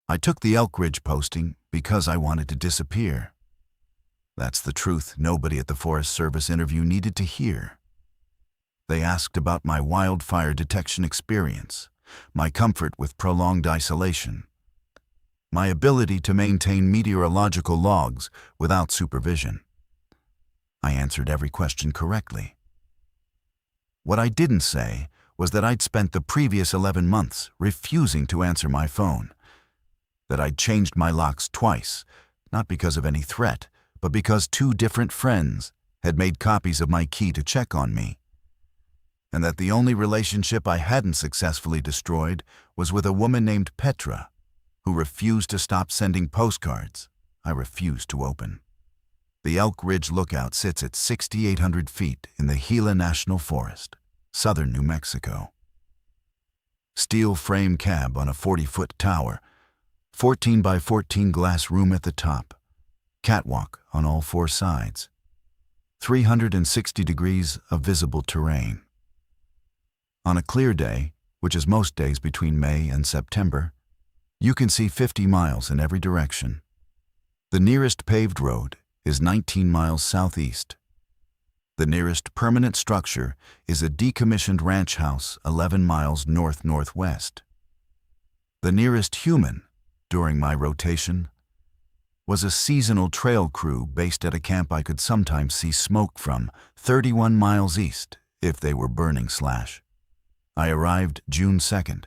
I took the Elk Ridge posting because I wanted to disappear. That's the truth nobody at the Forest Service interview needed to hear. They asked about my wildfire detection experience, my comfort with prolonged isolation, my ability to maintain meteorological logs without supervision. I answered every question correctly. What I didn't say was that I'd spent the previous 11 months refusing to answer my phone, that I'd changed my locks twice, not because of any threat, but because 2 different friends had made copies of my key to check on me, and that the only relationship I hadn't successfully destroyed was with a woman named Petra, who refused to stop sending postcards I refused to open. The Elk Ridge Lookout sits at 6,800 feet in the Gila National Forest, southern New Mexico. Steel frame cab on a 40-foot tower, 14 by 14 glass room at the top, catwalk on all 4 sides, 360 degrees of visible terrain. On a clear day, which is most days between May and September, you can see 50 miles in every direction. The nearest paved road is 19 miles southeast. The nearest permanent structure is a decommissioned ranch house 11 miles north-northwest. The nearest human, during my rotation, was a seasonal trail crew based at a camp I could sometimes see smoke from 31 miles east if they were burning slash. I arrived June 2nd.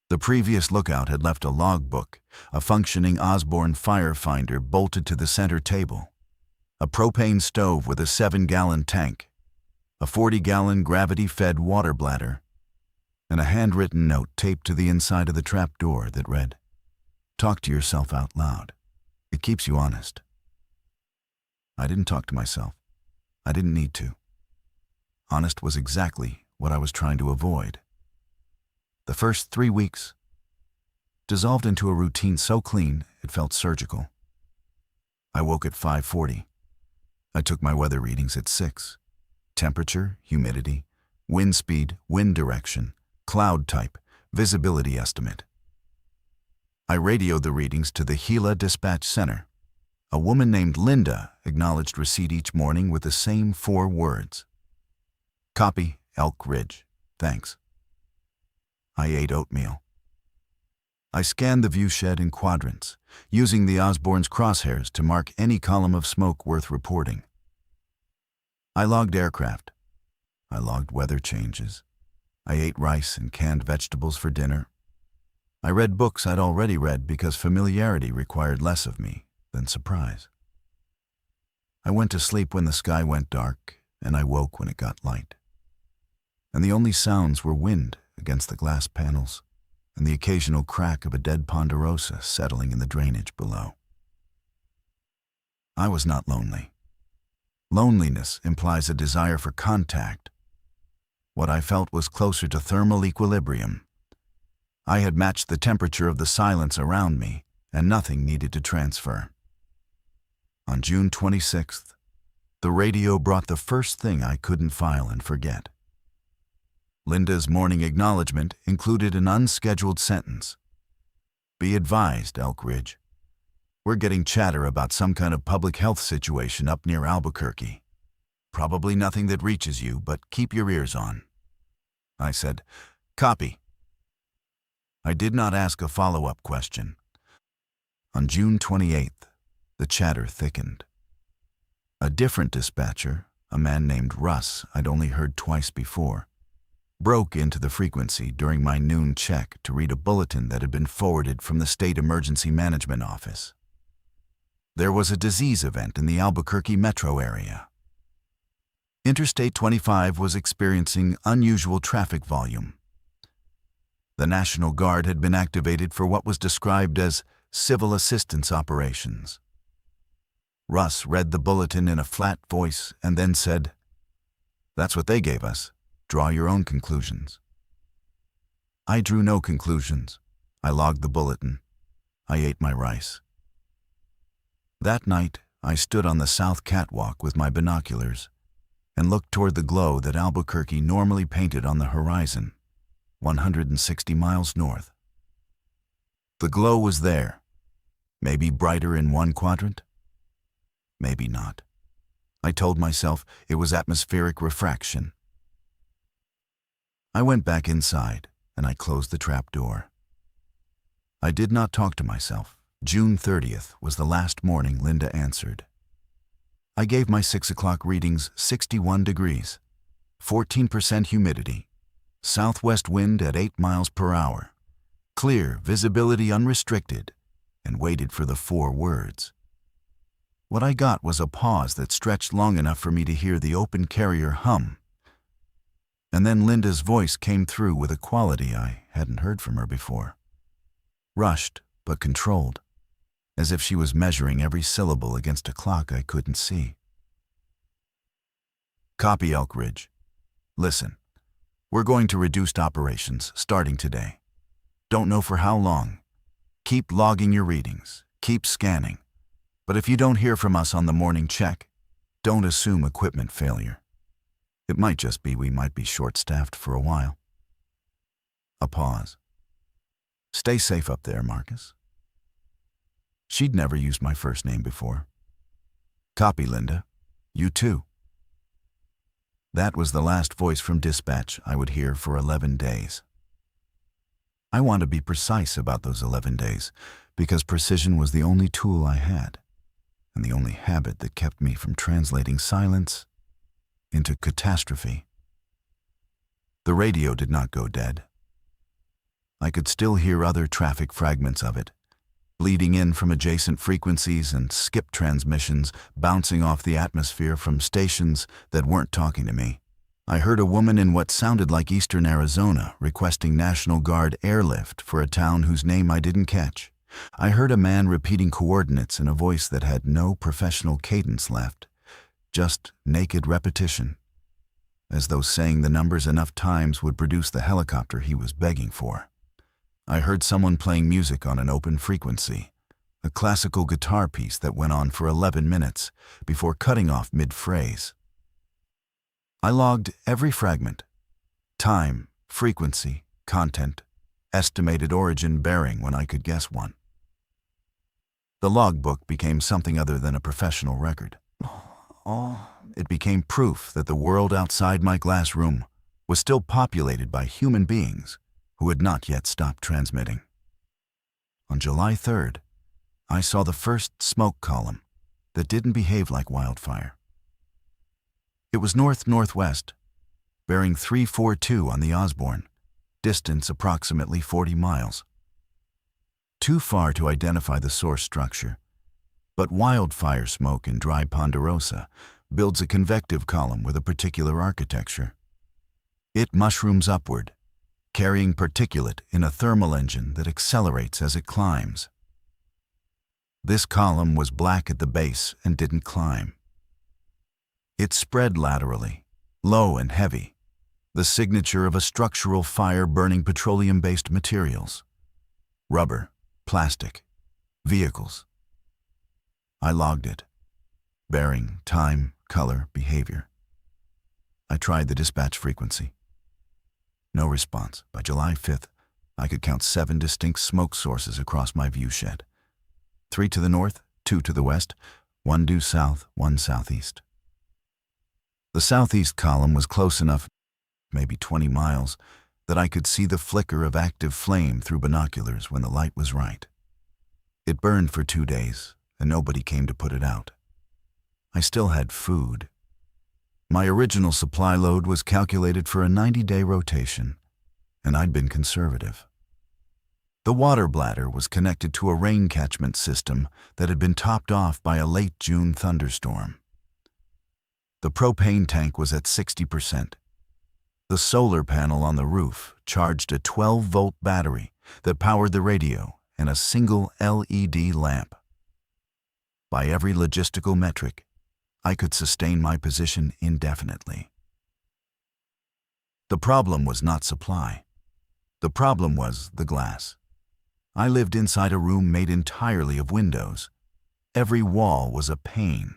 The previous lookout had left a logbook, a functioning Osborne fire finder bolted to the center table, a propane stove with a 7-gallon tank, a 40-gallon gravity-fed water bladder, and a handwritten note taped to the inside of the trap door that read, "Talk to yourself out loud. It keeps you honest." I didn't talk to myself. I didn't need to. Honest was exactly what I was trying to avoid. The first 3 weeks dissolved into a routine so clean it felt surgical. I woke at 5:40. I took my weather readings at 6. Temperature, humidity, wind speed, wind direction, cloud type, visibility estimate. I radioed the readings to the Gila Dispatch Center. A woman named Linda acknowledged receipt each morning with the same 4 words. "Copy, Elk Ridge. Thanks." I ate oatmeal. I scanned the viewshed in quadrants, using the Osborne's crosshairs to mark any column of smoke worth reporting. I logged aircraft. I logged weather changes. I ate rice and canned vegetables for dinner. I read books I'd already read because familiarity required less of me than surprise. I went to sleep when the sky went dark, and I woke when it got light. And the only sounds were wind against the glass panels and the occasional crack of a dead ponderosa settling in the drainage below. I was not lonely. Loneliness implies a desire for contact. What I felt was closer to thermal equilibrium. I had matched the temperature of the silence around me, and nothing needed to transfer. On June 26th, the radio brought the first thing I couldn't file and forget. Linda's morning acknowledgement included an unscheduled sentence. "Be advised, Elk Ridge. We're getting chatter about some kind of public health situation up near Albuquerque. Probably nothing that reaches you, but keep your ears on." I said, "Copy." I did not ask a follow-up question. On June 28th, the chatter thickened. A different dispatcher, a man named Russ I'd only heard twice before, broke into the frequency during my noon check to read a bulletin that had been forwarded from the State Emergency Management Office. There was a disease event in the Albuquerque metro area. Interstate 25 was experiencing unusual traffic volume. The National Guard had been activated for what was described as civil assistance operations. Russ read the bulletin in a flat voice and then said, "That's what they gave us. Draw your own conclusions." I drew no conclusions. I logged the bulletin. I ate my rice. That night, I stood on the south catwalk with my binoculars and looked toward the glow that Albuquerque normally painted on the horizon, 160 miles north. The glow was there. Maybe brighter in one quadrant? Maybe not. I told myself it was atmospheric refraction. I went back inside, and I closed the trap door. I did not talk to myself. June 30th was the last morning Linda answered. I gave my 6 o'clock readings 61 degrees, 14% humidity, southwest wind at 8 miles per hour, clear, visibility unrestricted, and waited for the 4 words. What I got was a pause that stretched long enough for me to hear the open carrier hum. And then Linda's voice came through with a quality I hadn't heard from her before. Rushed, but controlled, as if she was measuring every syllable against a clock I couldn't see. Copy, Elk Ridge. Listen, we're going to reduced operations starting today. Don't know for how long. Keep logging your readings. Keep scanning. But if you don't hear from us on the morning check, don't assume equipment failure. It might just be we might be short-staffed for a while. A pause. Stay safe up there, Marcus. She'd never used my first name before. Copy, Linda. You too. That was the last voice from dispatch I would hear for 11 days. I want to be precise about those 11 days because precision was the only tool I had and the only habit that kept me from translating silence into catastrophe. The radio did not go dead. I could still hear other traffic fragments of it, bleeding in from adjacent frequencies and skip transmissions bouncing off the atmosphere from stations that weren't talking to me. I heard a woman in what sounded like eastern Arizona requesting National Guard airlift for a town whose name I didn't catch. I heard a man repeating coordinates in a voice that had no professional cadence left, just naked repetition, as though saying the numbers enough times would produce the helicopter he was begging for. I heard someone playing music on an open frequency, a classical guitar piece that went on for 11 minutes before cutting off mid-phrase. I logged every fragment: time, frequency, content, estimated origin bearing when I could guess one. The logbook became something other than a professional record. It became proof that the world outside my glass room was still populated by human beings who had not yet stopped transmitting. On July 3rd, I saw the first smoke column that didn't behave like wildfire. It was north-northwest, bearing 342 on the Osborne, distance approximately 40 miles. Too far to identify the source structure, but wildfire smoke in dry ponderosa builds a convective column with a particular architecture. It mushrooms upward, carrying particulate in a thermal engine that accelerates as it climbs. This column was black at the base and didn't climb. It spread laterally, low and heavy, the signature of a structural fire burning petroleum-based materials: rubber, plastic, vehicles. I logged it: bearing, time, color, behavior. I tried the dispatch frequency. No response. By July 5th, I could count 7 distinct smoke sources across my viewshed. 3 to the north, 2 to the west, 1 due south, 1 southeast. The southeast column was close enough, maybe 20 miles, that I could see the flicker of active flame through binoculars when the light was right. It burned for 2 days, and nobody came to put it out. I still had food. My original supply load was calculated for a 90-day rotation, and I'd been conservative. The water bladder was connected to a rain catchment system that had been topped off by a late June thunderstorm. The propane tank was at 60%. The solar panel on the roof charged a 12-volt battery that powered the radio and a single LED lamp. By every logistical metric, I could sustain my position indefinitely. The problem was not supply. The problem was the glass. I lived inside a room made entirely of windows. Every wall was a pane.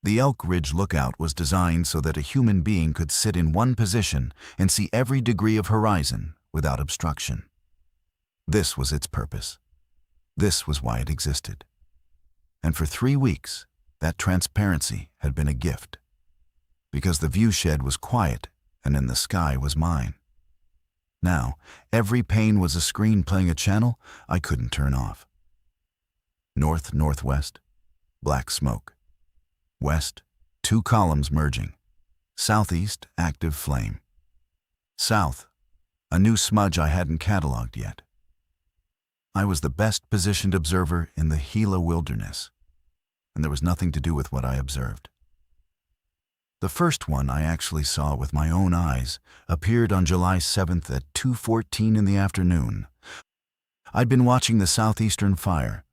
The Elk Ridge lookout was designed so that a human being could sit in one position and see every degree of horizon without obstruction. This was its purpose. This was why it existed. And for 3 weeks, that transparency had been a gift. Because the view shed was quiet and in the sky was mine. Now, every pane was a screen playing a channel I couldn't turn off. North-northwest, black smoke. West, 2 columns merging. Southeast, active flame. South, a new smudge I hadn't cataloged yet. I was the best positioned observer in the Gila wilderness, and there was nothing to do with what I observed. The first one I actually saw with my own eyes appeared on July 7th at 2:14 in the afternoon. I'd been watching the southeastern fire,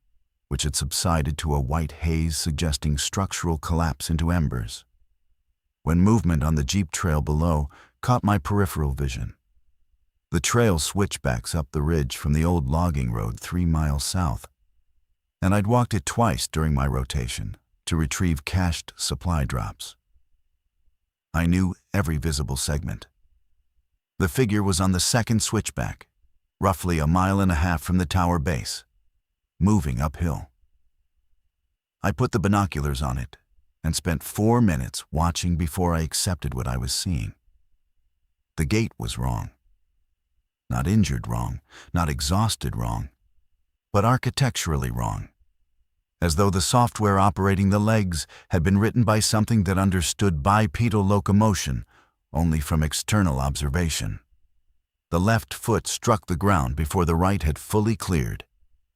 which had subsided to a white haze suggesting structural collapse into embers, when movement on the jeep trail below caught my peripheral vision. The trail switchbacks up the ridge from the old logging road 3 miles south, and I'd walked it twice during my rotation to retrieve cached supply drops. I knew every visible segment. The figure was on the second switchback, roughly 1.5 miles from the tower base, moving uphill. I put the binoculars on it and spent 4 minutes watching before I accepted what I was seeing. The gait was wrong. Not injured wrong, not exhausted wrong, but architecturally wrong, as though the software operating the legs had been written by something that understood bipedal locomotion only from external observation. The left foot struck the ground before the right had fully cleared,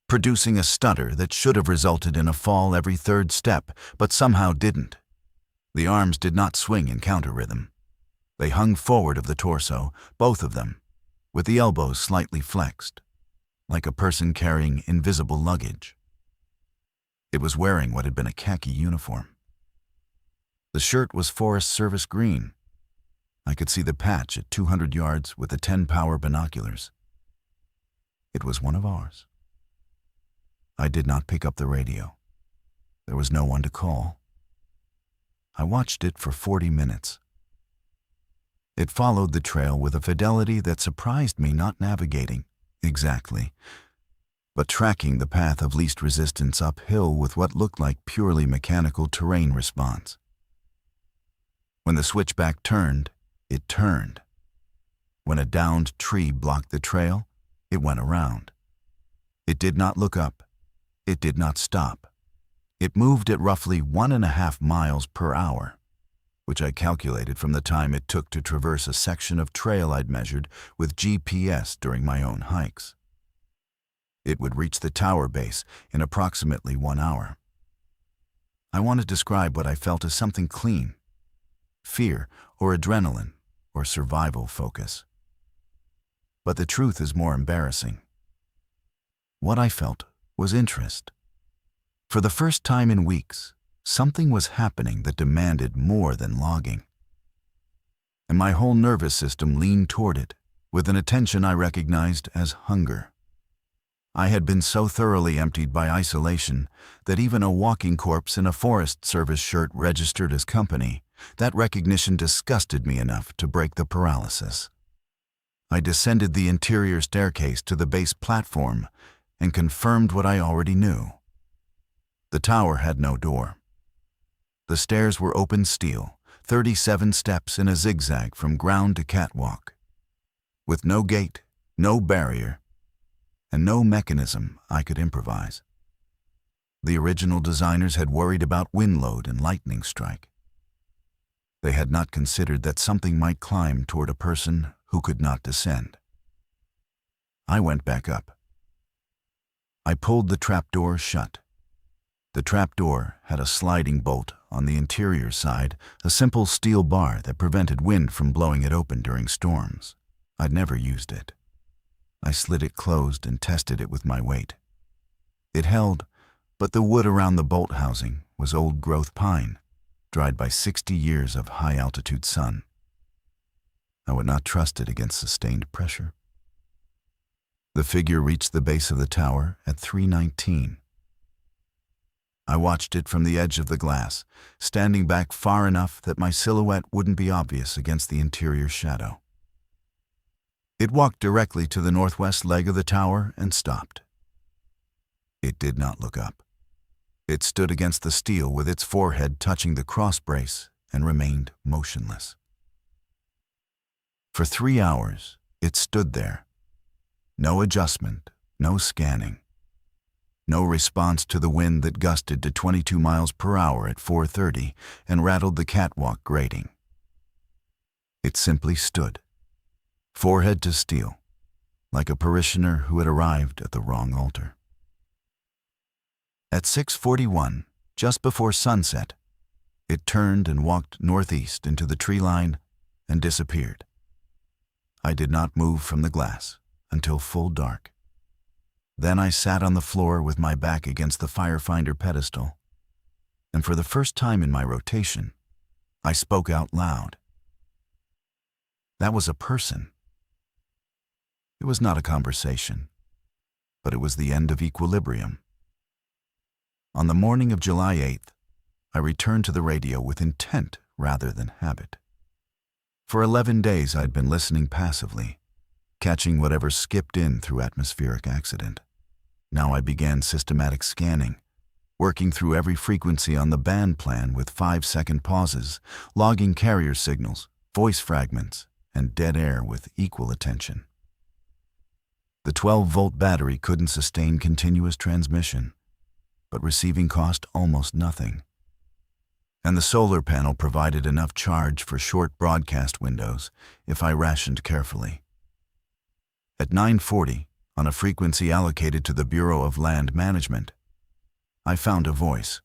producing a stutter that should have resulted in a fall every 3rd step, but somehow didn't. The arms did not swing in counter rhythm. They hung forward of the torso, both of them, with the elbows slightly flexed, like a person carrying invisible luggage. It was wearing what had been a khaki uniform. The shirt was Forest Service green. I could see the patch at 200 yards with the 10-power binoculars. It was one of ours. I did not pick up the radio. There was no one to call. I watched it for 40 minutes. It followed the trail with a fidelity that surprised me, not navigating exactly, but tracking the path of least resistance uphill with what looked like purely mechanical terrain response. When the switchback turned, it turned. When a downed tree blocked the trail, it went around. It did not look up. It did not stop. It moved at roughly 1.5 miles per hour, which I calculated from the time it took to traverse a section of trail I'd measured with GPS during my own hikes. It would reach the tower base in approximately 1 hour. I want to describe what I felt as something clean: fear or adrenaline or survival focus. But the truth is more embarrassing. What I felt was interest. For the first time in weeks, something was happening that demanded more than logging. And my whole nervous system leaned toward it with an attention I recognized as hunger. I had been so thoroughly emptied by isolation that even a walking corpse in a Forest Service shirt registered as company, that recognition disgusted me enough to break the paralysis. I descended the interior staircase to the base platform and confirmed what I already knew. The tower had no door. The stairs were open steel, 37 steps in a zigzag from ground to catwalk, with no gate, no barrier, and no mechanism I could improvise. The original designers had worried about wind load and lightning strike. They had not considered that something might climb toward a person who could not descend. I went back up. I pulled the trapdoor shut. The trapdoor had a sliding bolt on the interior side, a simple steel bar that prevented wind from blowing it open during storms. I'd never used it. I slid it closed and tested it with my weight. It held, but the wood around the bolt housing was old-growth pine, dried by 60 years of high-altitude sun. I would not trust it against sustained pressure. The figure reached the base of the tower at 3:19. I watched it from the edge of the glass, standing back far enough that my silhouette wouldn't be obvious against the interior shadow. It walked directly to the northwest leg of the tower and stopped. It did not look up. It stood against the steel with its forehead touching the cross brace and remained motionless. For 3 hours, it stood there. No adjustment, no scanning. No response to the wind that gusted to 22 miles per hour at 4:30 and rattled the catwalk grating. It simply stood, forehead to steel, like a parishioner who had arrived at the wrong altar. At 6:41, just before sunset, it turned and walked northeast into the tree line and disappeared. I did not move from the glass until full dark. Then I sat on the floor with my back against the firefinder pedestal, and for the first time in my rotation, I spoke out loud. That was a person. It was not a conversation, but it was the end of equilibrium. On the morning of July 8th, I returned to the radio with intent rather than habit. For 11 days I'd been listening passively, catching whatever skipped in through atmospheric accident. Now I began systematic scanning, working through every frequency on the band plan with 5-second pauses, logging carrier signals, voice fragments, and dead air with equal attention. The 12-volt battery couldn't sustain continuous transmission, but receiving cost almost nothing. And the solar panel provided enough charge for short broadcast windows if I rationed carefully. At 9:40, on a frequency allocated to the Bureau of Land Management, I found a voice.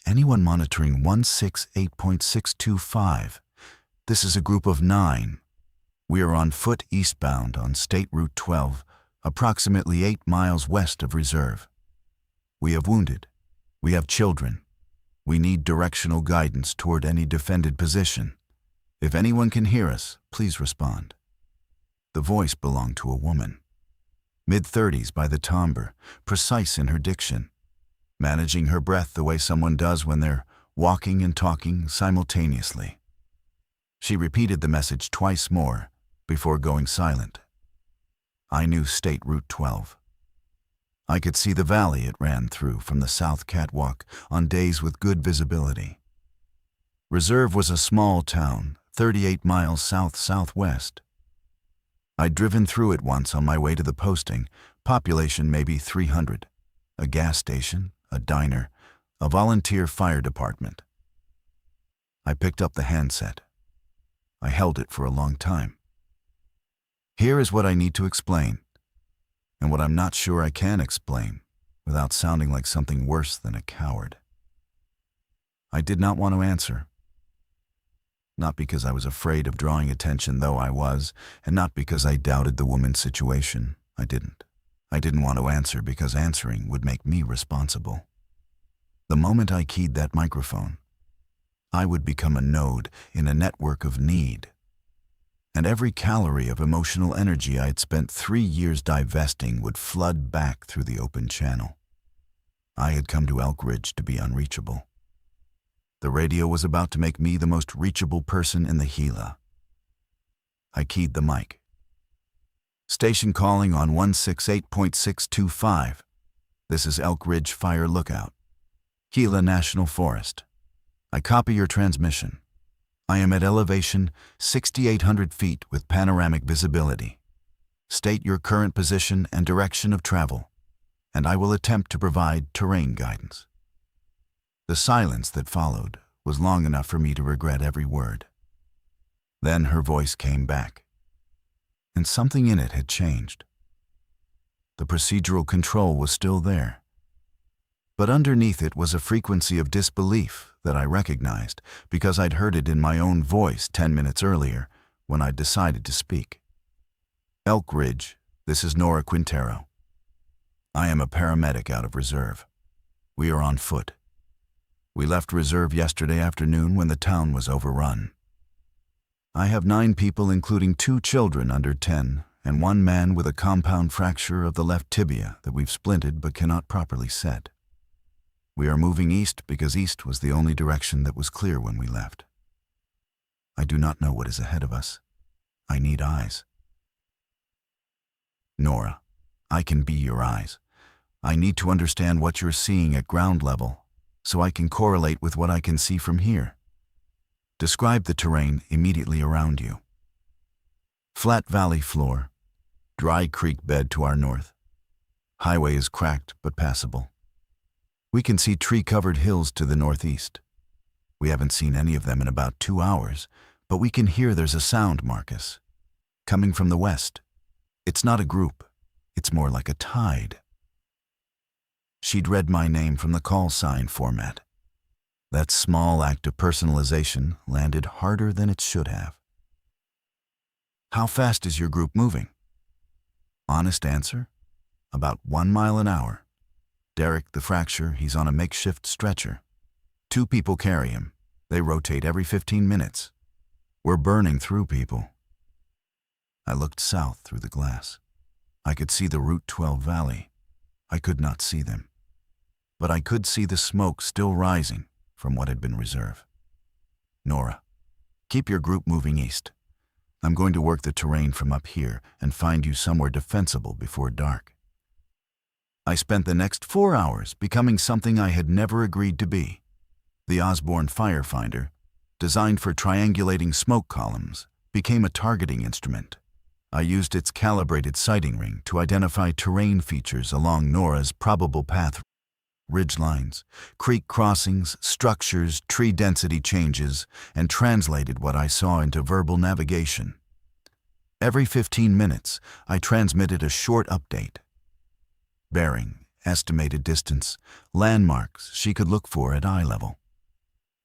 Anyone monitoring 168.625? This is a group of 9. We are on foot eastbound on State Route 12, approximately 8 miles west of Reserve. We have wounded. We have children. We need directional guidance toward any defended position. If anyone can hear us, please respond. The voice belonged to a woman. Mid-30s by the timbre, precise in her diction, managing her breath the way someone does when they're walking and talking simultaneously. She repeated the message twice more before going silent. I knew State Route 12. I could see the valley it ran through from the south catwalk on days with good visibility. Reserve was a small town, 38 miles south-southwest. I'd driven through it once on my way to the posting, population maybe 300, a gas station, a diner, a volunteer fire department. I picked up the handset. I held it for a long time. Here is what I need to explain, and what I'm not sure I can explain without sounding like something worse than a coward. I did not want to answer. Not because I was afraid of drawing attention, though I was, and not because I doubted the woman's situation. I didn't. I didn't want to answer because answering would make me responsible. The moment I keyed that microphone, I would become a node in a network of need. And every calorie of emotional energy I had spent 3 years divesting would flood back through the open channel. I had come to Elk Ridge to be unreachable. The radio was about to make me the most reachable person in the Gila. I keyed the mic. Station calling on 168.625. This is Elk Ridge Fire Lookout, Gila National Forest. I copy your transmission. I am at elevation 6,800 feet with panoramic visibility. State your current position and direction of travel, and I will attempt to provide terrain guidance. The silence that followed was long enough for me to regret every word. Then her voice came back, and something in it had changed. The procedural control was still there, but underneath it was a frequency of disbelief that I recognized because I'd heard it in my own voice 10 minutes earlier when I'd decided to speak. Elk Ridge, this is Nora Quintero. I am a paramedic out of Reserve. We are on foot. We left Reserve yesterday afternoon when the town was overrun. I have 9 people, including 2 children under 10 and 1 man with a compound fracture of the left tibia that we've splinted but cannot properly set. We are moving east because east was the only direction that was clear when we left. I do not know what is ahead of us. I need eyes. Nora, I can be your eyes. I need to understand what you're seeing at ground level, so I can correlate with what I can see from here. Describe the terrain immediately around you. Flat valley floor, dry creek bed to our north. Highway is cracked but passable. We can see tree-covered hills to the northeast. We haven't seen any of them in about 2 hours, but we can hear there's a sound, Marcus, coming from the west. It's not a group, it's more like a tide. She'd read my name from the call sign format. That small act of personalization landed harder than it should have. How fast is your group moving? Honest answer? About 1 mile an hour. Derek, the fracture, he's on a makeshift stretcher. 2 people carry him. They rotate every 15 minutes. We're burning through people. I looked south through the glass. I could see the Route 12 valley. I could not see them. But I could see the smoke still rising from what had been reserve. Nora, keep your group moving east. I'm going to work the terrain from up here and find you somewhere defensible before dark. I spent the next 4 hours becoming something I had never agreed to be. The Osborne Firefinder, designed for triangulating smoke columns, became a targeting instrument. I used its calibrated sighting ring to identify terrain features along Nora's probable path. Ridgelines, creek crossings, structures, tree density changes, and translated what I saw into verbal navigation. Every 15 minutes, I transmitted a short update. Bearing, estimated distance, landmarks she could look for at eye level.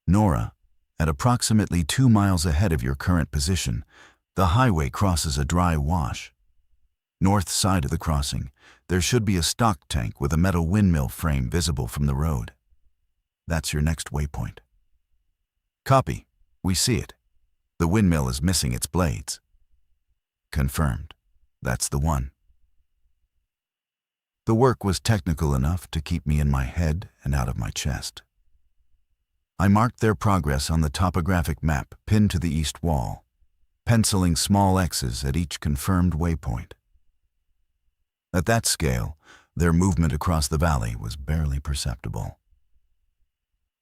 Nora, at approximately 2 miles ahead of your current position, the highway crosses a dry wash. North side of the crossing, there should be a stock tank with a metal windmill frame visible from the road. That's your next waypoint. Copy. We see it. The windmill is missing its blades. Confirmed. That's the one. The work was technical enough to keep me in my head and out of my chest. I marked their progress on the topographic map pinned to the east wall, penciling small X's at each confirmed waypoint. At that scale, their movement across the valley was barely perceptible.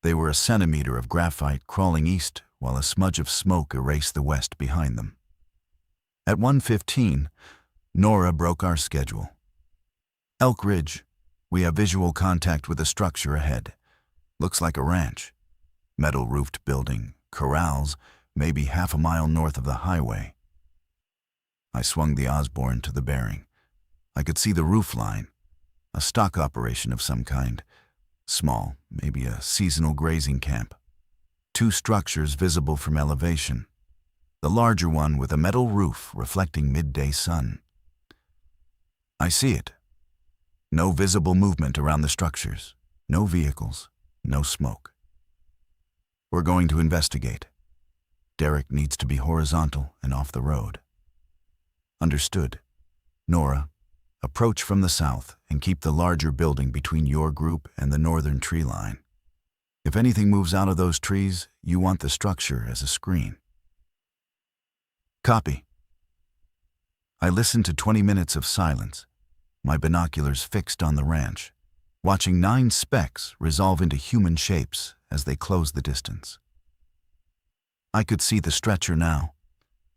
They were a centimeter of graphite crawling east while a smudge of smoke erased the west behind them. At 1:15, Nora broke our schedule. Elk Ridge, we have visual contact with a structure ahead. Looks like a ranch. Metal-roofed building, corrals, maybe half a mile north of the highway. I swung the Osborne to the bearing. I could see the roof line, a stock operation of some kind, small, maybe a seasonal grazing camp. 2 structures visible from elevation, the larger one with a metal roof reflecting midday sun. I see it. No visible movement around the structures, no vehicles, no smoke. We're going to investigate. Derek needs to be horizontal and off the road. Understood. Nora, approach from the south and keep the larger building between your group and the northern tree line. If anything moves out of those trees, you want the structure as a screen. Copy. I listened to 20 minutes of silence, my binoculars fixed on the ranch, watching 9 specks resolve into human shapes as they closed the distance. I could see the stretcher now,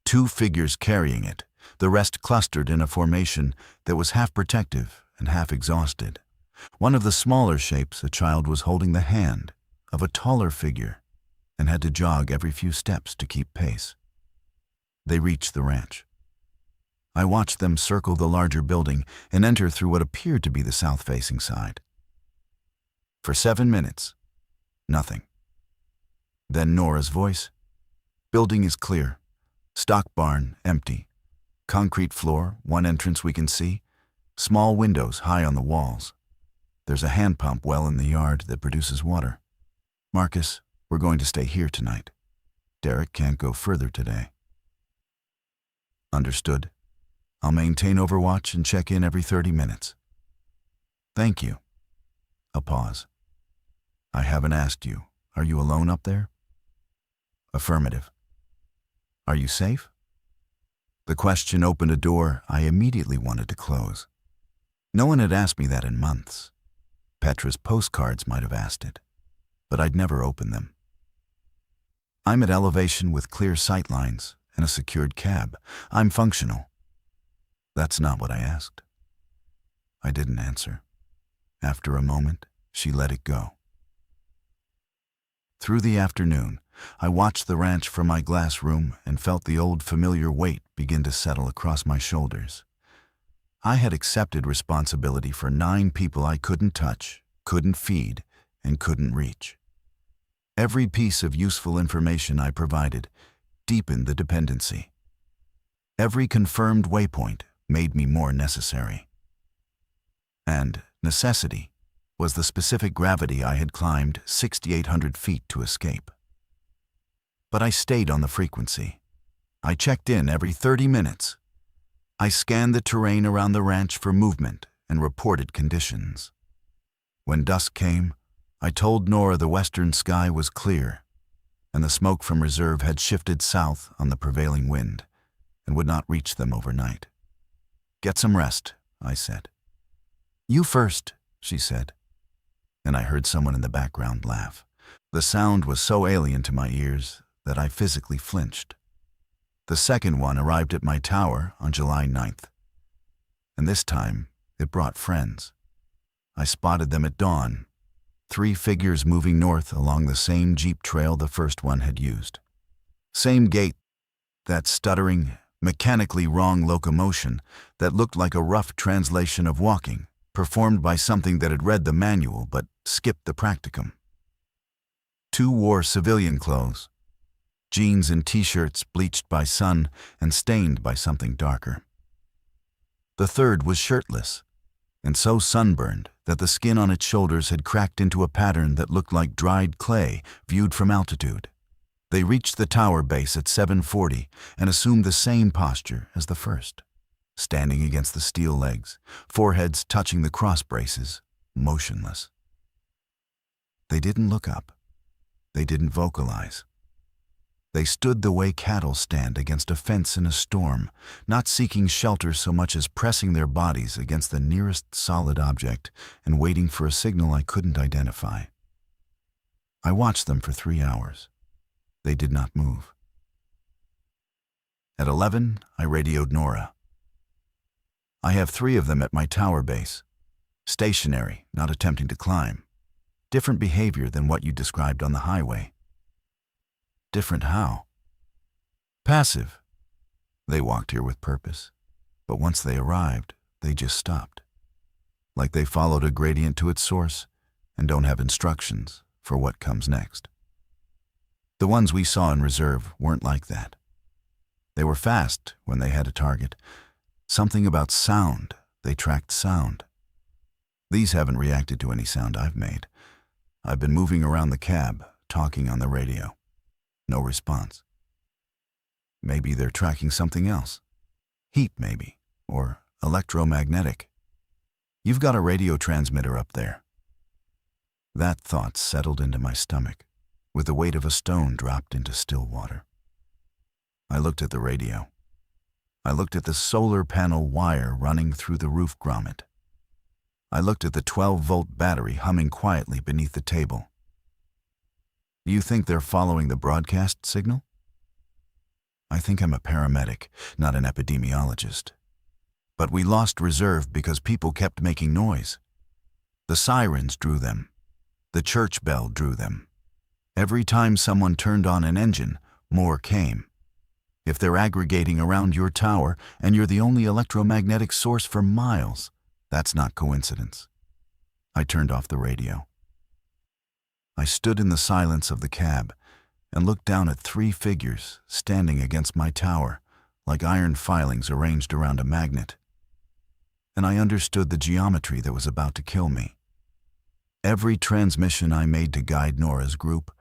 2 figures carrying it, the rest clustered in a formation that was half protective and half exhausted. One of the smaller shapes, a child was holding the hand of a taller figure and had to jog every few steps to keep pace. They reached the ranch. I watched them circle the larger building and enter through what appeared to be the south-facing side. For 7 minutes, nothing. Then Nora's voice. Building is clear. Stock barn, empty. Concrete floor, 1 entrance we can see. Small windows high on the walls. There's a hand pump well in the yard that produces water. Marcus, we're going to stay here tonight. Derek can't go further today. Understood. I'll maintain overwatch and check in every 30 minutes. Thank you. A pause. I haven't asked you. Are you alone up there? Affirmative. Are you safe? The question opened a door I immediately wanted to close. No one had asked me that in months. Petra's postcards might have asked it, but I'd never opened them. I'm at elevation with clear sightlines and a secured cab. I'm functional. That's not what I asked. I didn't answer. After a moment, she let it go. Through the afternoon, I watched the ranch from my glass room and felt the old familiar weight begin to settle across my shoulders. I had accepted responsibility for 9 people I couldn't touch, couldn't feed, and couldn't reach. Every piece of useful information I provided deepened the dependency. Every confirmed waypoint made me more necessary. And necessity was the specific gravity I had climbed 6,800 feet to escape. But I stayed on the frequency. I checked in every 30 minutes. I scanned the terrain around the ranch for movement and reported conditions. When dusk came, I told Nora the western sky was clear, and the smoke from reserve had shifted south on the prevailing wind and would not reach them overnight. "Get some rest," I said. "You first," she said, and I heard someone in the background laugh. The sound was so alien to my ears that I physically flinched. The second one arrived at my tower on July 9th, and this time it brought friends. I spotted them at dawn, 3 figures moving north along the same jeep trail the first one had used. Same gait, that stuttering, mechanically wrong locomotion that looked like a rough translation of walking, performed by something that had read the manual but skipped the practicum. 2 wore civilian clothes, jeans and t-shirts bleached by sun and stained by something darker. The third was shirtless, and so sunburned that the skin on its shoulders had cracked into a pattern that looked like dried clay viewed from altitude. They reached the tower base at 7:40 and assumed the same posture as the first, standing against the steel legs, foreheads touching the cross braces, motionless. They didn't look up. They didn't vocalize. They stood the way cattle stand against a fence in a storm, not seeking shelter so much as pressing their bodies against the nearest solid object and waiting for a signal I couldn't identify. I watched them for 3 hours. They did not move. At 11, I radioed Nora. "I have 3 of them at my tower base. Stationary, not attempting to climb. Different behavior than what you described on the highway." "Different how?" "Passive. They walked here with purpose, but once they arrived, they just stopped. Like they followed a gradient to its source and don't have instructions for what comes next." The ones we saw in reserve weren't like that. They were fast when they had a target. Something about sound. They tracked sound. These haven't reacted to any sound I've made. I've been moving around the cab, talking on the radio. No response. Maybe they're tracking something else. Heat, maybe, or electromagnetic. "You've got a radio transmitter up there." That thought settled into my stomach, with the weight of a stone dropped into still water. I looked at the radio. I looked at the solar panel wire running through the roof grommet. I looked at the 12-volt battery humming quietly beneath the table. "Do you think they're following the broadcast signal?" I think I'm a paramedic, not an epidemiologist. But we lost reserve because people kept making noise. The sirens drew them. The church bell drew them. Every time someone turned on an engine, more came. If they're aggregating around your tower and you're the only electromagnetic source for miles, that's not coincidence. I turned off the radio. I stood in the silence of the cab and looked down at 3 figures standing against my tower like iron filings arranged around a magnet. And I understood the geometry that was about to kill me. Every transmission I made to guide Nora's group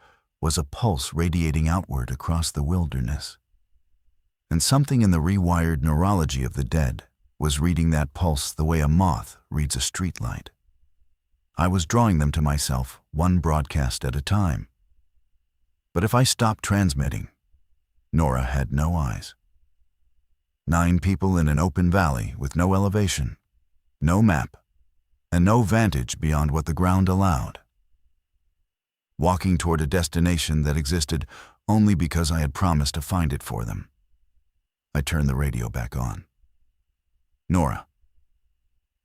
was a pulse radiating outward across the wilderness. And something in the rewired neurology of the dead was reading that pulse the way a moth reads a streetlight. I was drawing them to myself, one broadcast at a time. But if I stopped transmitting, Nora had no eyes. 9 people in an open valley with no elevation, no map, and no vantage beyond what the ground allowed. Walking toward a destination that existed only because I had promised to find it for them. I turned the radio back on. Nora.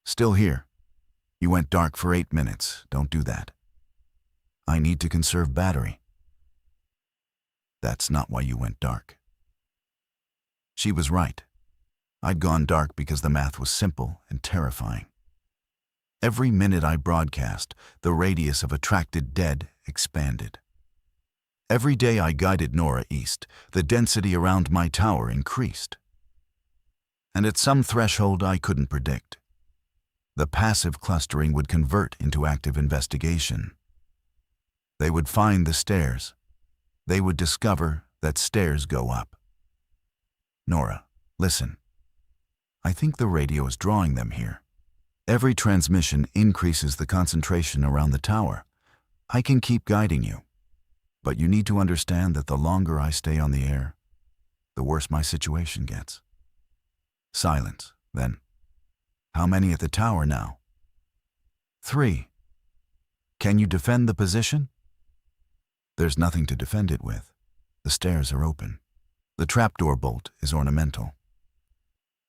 Still here. You went dark for 8 minutes. Don't do that. I need to conserve battery. That's not why you went dark. She was right. I'd gone dark because the math was simple and terrifying. Every minute I broadcast, the radius of attracted dead expanded. Every day I guided Nora east, the density around my tower increased. And at some threshold I couldn't predict, the passive clustering would convert into active investigation. They would find the stairs. They would discover that stairs go up. Nora, listen. I think the radio is drawing them here. Every transmission increases the concentration around the tower. I can keep guiding you, but you need to understand that the longer I stay on the air, the worse my situation gets. Silence, then. How many at the tower now? 3. Can you defend the position? There's nothing to defend it with. The stairs are open. The trapdoor bolt is ornamental.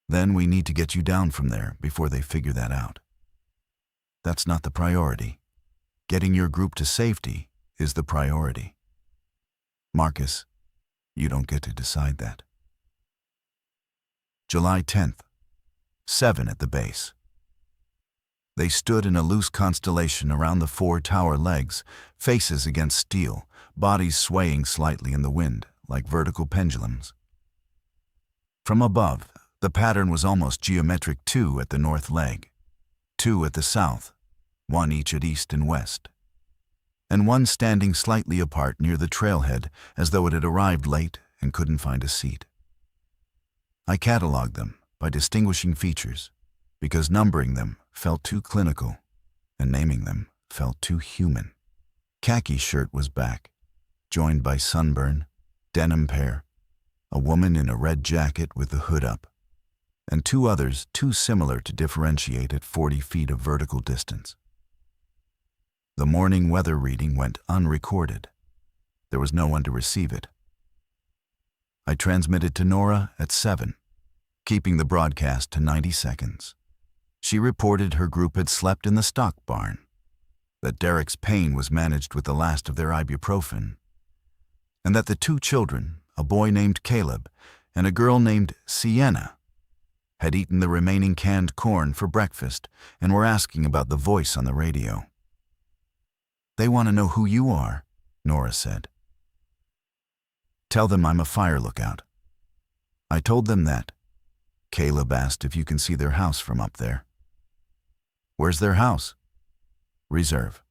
Then we need to get you down from there before they figure that out. That's not the priority. Getting your group to safety is the priority. Marcus, you don't get to decide that. July 10th, 7 at the base. They stood in a loose constellation around the 4 tower legs, faces against steel, bodies swaying slightly in the wind like vertical pendulums. From above, the pattern was almost geometric: 2 at the north leg, 2 at the south, 1 each at east and west, and 1 standing slightly apart near the trailhead as though it had arrived late and couldn't find a seat. I cataloged them by distinguishing features because numbering them felt too clinical and naming them felt too human. Khaki shirt was back, joined by sunburn, denim pair, a woman in a red jacket with the hood up, and 2 others too similar to differentiate at 40 feet of vertical distance. The morning weather reading went unrecorded. There was no one to receive it. I transmitted to Nora at 7, keeping the broadcast to 90 seconds. She reported her group had slept in the stock barn, that Derek's pain was managed with the last of their ibuprofen, and that the 2 children, a boy named Caleb and a girl named Sienna, had eaten the remaining canned corn for breakfast and were asking about the voice on the radio. They want to know who you are, Nora said. Tell them I'm a fire lookout. I told them that. Caleb asked if you can see their house from up there. Where's their house? Reserve.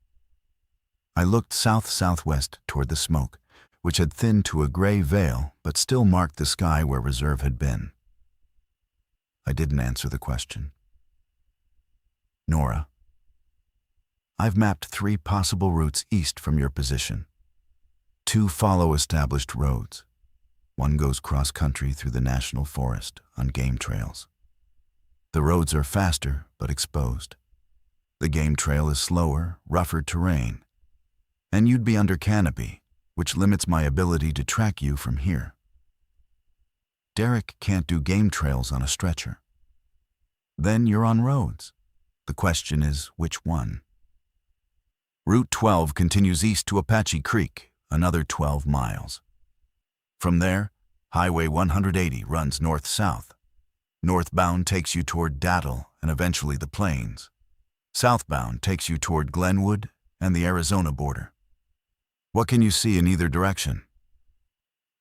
I looked south-southwest toward the smoke, which had thinned to a gray veil but still marked the sky where reserve had been. I didn't answer the question. Nora, I've mapped 3 possible routes east from your position. 2 follow established roads. 1 goes cross-country through the national forest on game trails. The roads are faster but exposed. The game trail is slower, rougher terrain, and you'd be under canopy, which limits my ability to track you from here. Derek can't do game trails on a stretcher. Then you're on roads. The question is, which one? Route 12 continues east to Apache Creek, another 12 miles. From there, Highway 180 runs north-south. Northbound takes you toward Dattle and eventually the plains. Southbound takes you toward Glenwood and the Arizona border. What can you see in either direction?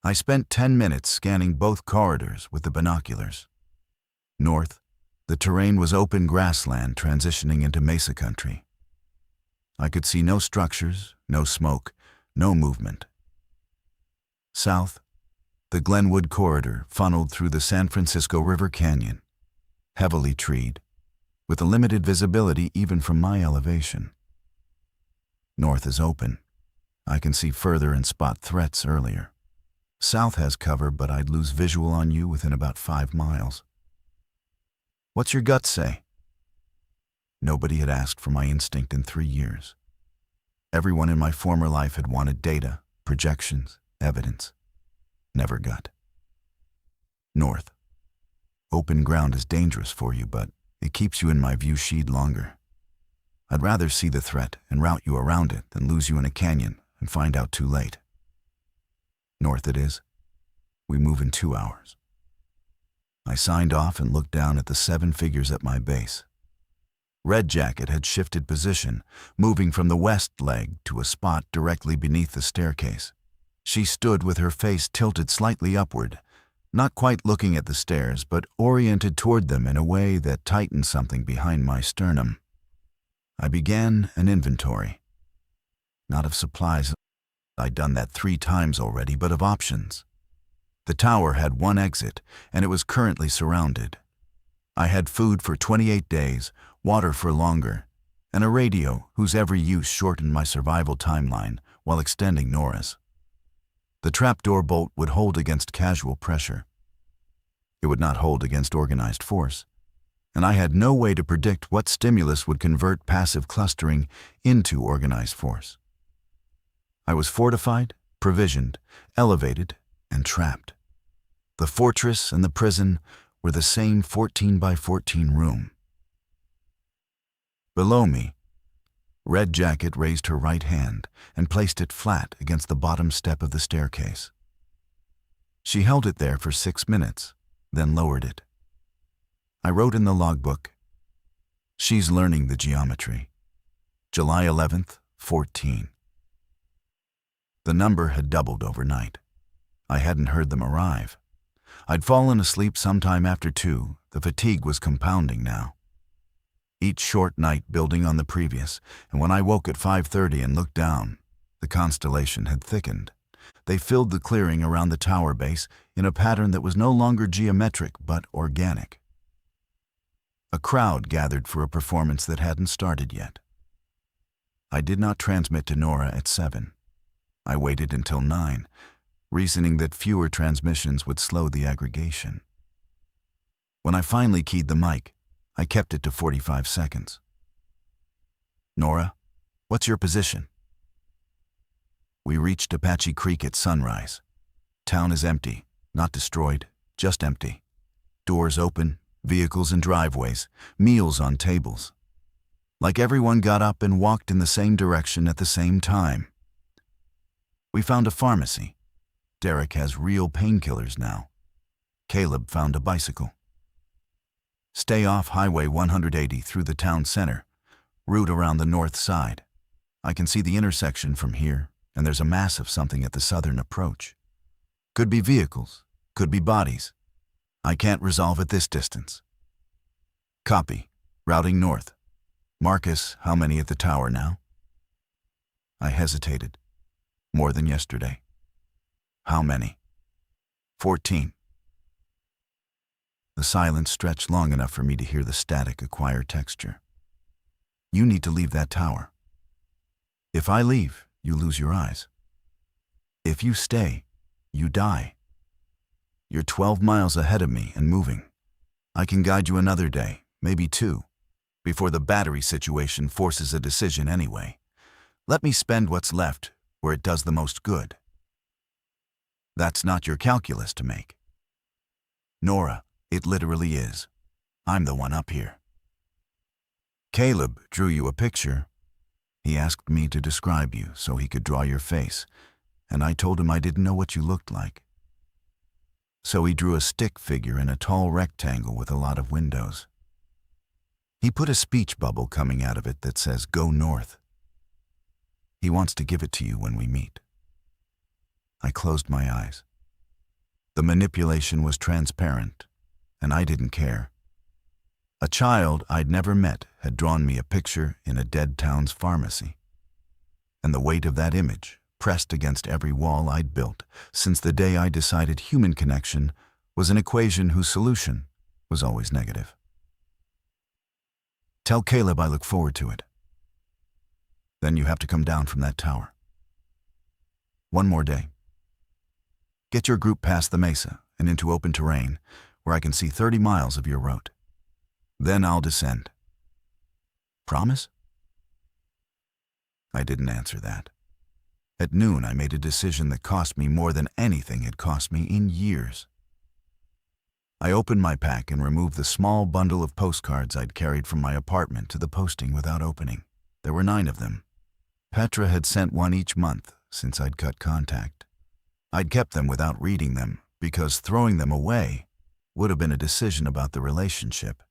I spent 10 minutes scanning both corridors with the binoculars. North, the terrain was open grassland transitioning into mesa country. I could see no structures, no smoke, no movement. South, the Glenwood corridor funneled through the San Francisco River Canyon, heavily treed, with a limited visibility even from my elevation. North is open. I can see further and spot threats earlier. South has cover, but I'd lose visual on you within about 5 miles. What's your gut say? Nobody had asked for my instinct in 3 years. Everyone in my former life had wanted data, projections, evidence. Never gut. North. Open ground is dangerous for you, but it keeps you in my view sheet longer. I'd rather see the threat and route you around it than lose you in a canyon and find out too late. North it is. We move in 2 hours. I signed off and looked down at the 7 figures at my base. Red Jacket had shifted position, moving from the west leg to a spot directly beneath the staircase. She stood with her face tilted slightly upward, not quite looking at the stairs, but oriented toward them in a way that tightened something behind my sternum. I began an inventory. Not of supplies, I'd done that 3 times already, but of options. The tower had 1 exit, and it was currently surrounded. I had food for 28 days, water for longer, and a radio whose every use shortened my survival timeline while extending Nora's. The trapdoor bolt would hold against casual pressure. It would not hold against organized force, and I had no way to predict what stimulus would convert passive clustering into organized force. I was fortified, provisioned, elevated, and trapped. The fortress and the prison were the same 14 by 14 room. Below me, Red Jacket raised her right hand and placed it flat against the bottom step of the staircase. She held it there for 6 minutes, then lowered it. I wrote in the logbook, "She's learning the geometry. July 11th, 14. The number had doubled overnight. I hadn't heard them arrive. I'd fallen asleep sometime after 2. The fatigue was compounding now. Each short night building on the previous, and when I woke at 5:30 and looked down, the constellation had thickened. They filled the clearing around the tower base in a pattern that was no longer geometric but organic. A crowd gathered for a performance that hadn't started yet. I did not transmit to Nora at 7. I waited until 9, reasoning that fewer transmissions would slow the aggregation. When I finally keyed the mic, I kept it to 45 seconds. "Nora, what's your position?" We reached Apache Creek at sunrise. Town is empty, not destroyed, just empty. Doors open, vehicles in driveways, meals on tables. Like everyone got up and walked in the same direction at the same time. We found a pharmacy. Derek has real painkillers now. Caleb found a bicycle. Stay off Highway 180 through the town center, route around the north side. I can see the intersection from here, and there's a mass of something at the southern approach. Could be vehicles, could be bodies. I can't resolve at this distance. Copy. Routing north. Marcus, how many at the tower now? I hesitated. More than yesterday. How many? 14. The silence stretched long enough for me to hear the static acquire texture. You need to leave that tower. If I leave, you lose your eyes. If you stay, you die. You're 12 miles ahead of me and moving. I can guide you another day, maybe 2, before the battery situation forces a decision anyway. Let me spend what's left where it does the most good. That's not your calculus to make. Nora, it literally is. I'm the one up here. Caleb drew you a picture. He asked me to describe you so he could draw your face, and I told him I didn't know what you looked like. So he drew a stick figure in a tall rectangle with a lot of windows. He put a speech bubble coming out of it that says, "Go north." He wants to give it to you when we meet. I closed my eyes. The manipulation was transparent, and I didn't care. A child I'd never met had drawn me a picture in a dead town's pharmacy, and the weight of that image pressed against every wall I'd built since the day I decided human connection was an equation whose solution was always negative. Tell Caleb I look forward to it. Then you have to come down from that tower. One more day. Get your group past the mesa and into open terrain where I can see 30 miles of your route. Then I'll descend. Promise? I didn't answer that. At noon, I made a decision that cost me more than anything had cost me in years. I opened my pack and removed the small bundle of postcards I'd carried from my apartment to the posting without opening. There were 9 of them. Petra had sent one each month since I'd cut contact. I'd kept them without reading them because throwing them away would have been a decision about the relationship.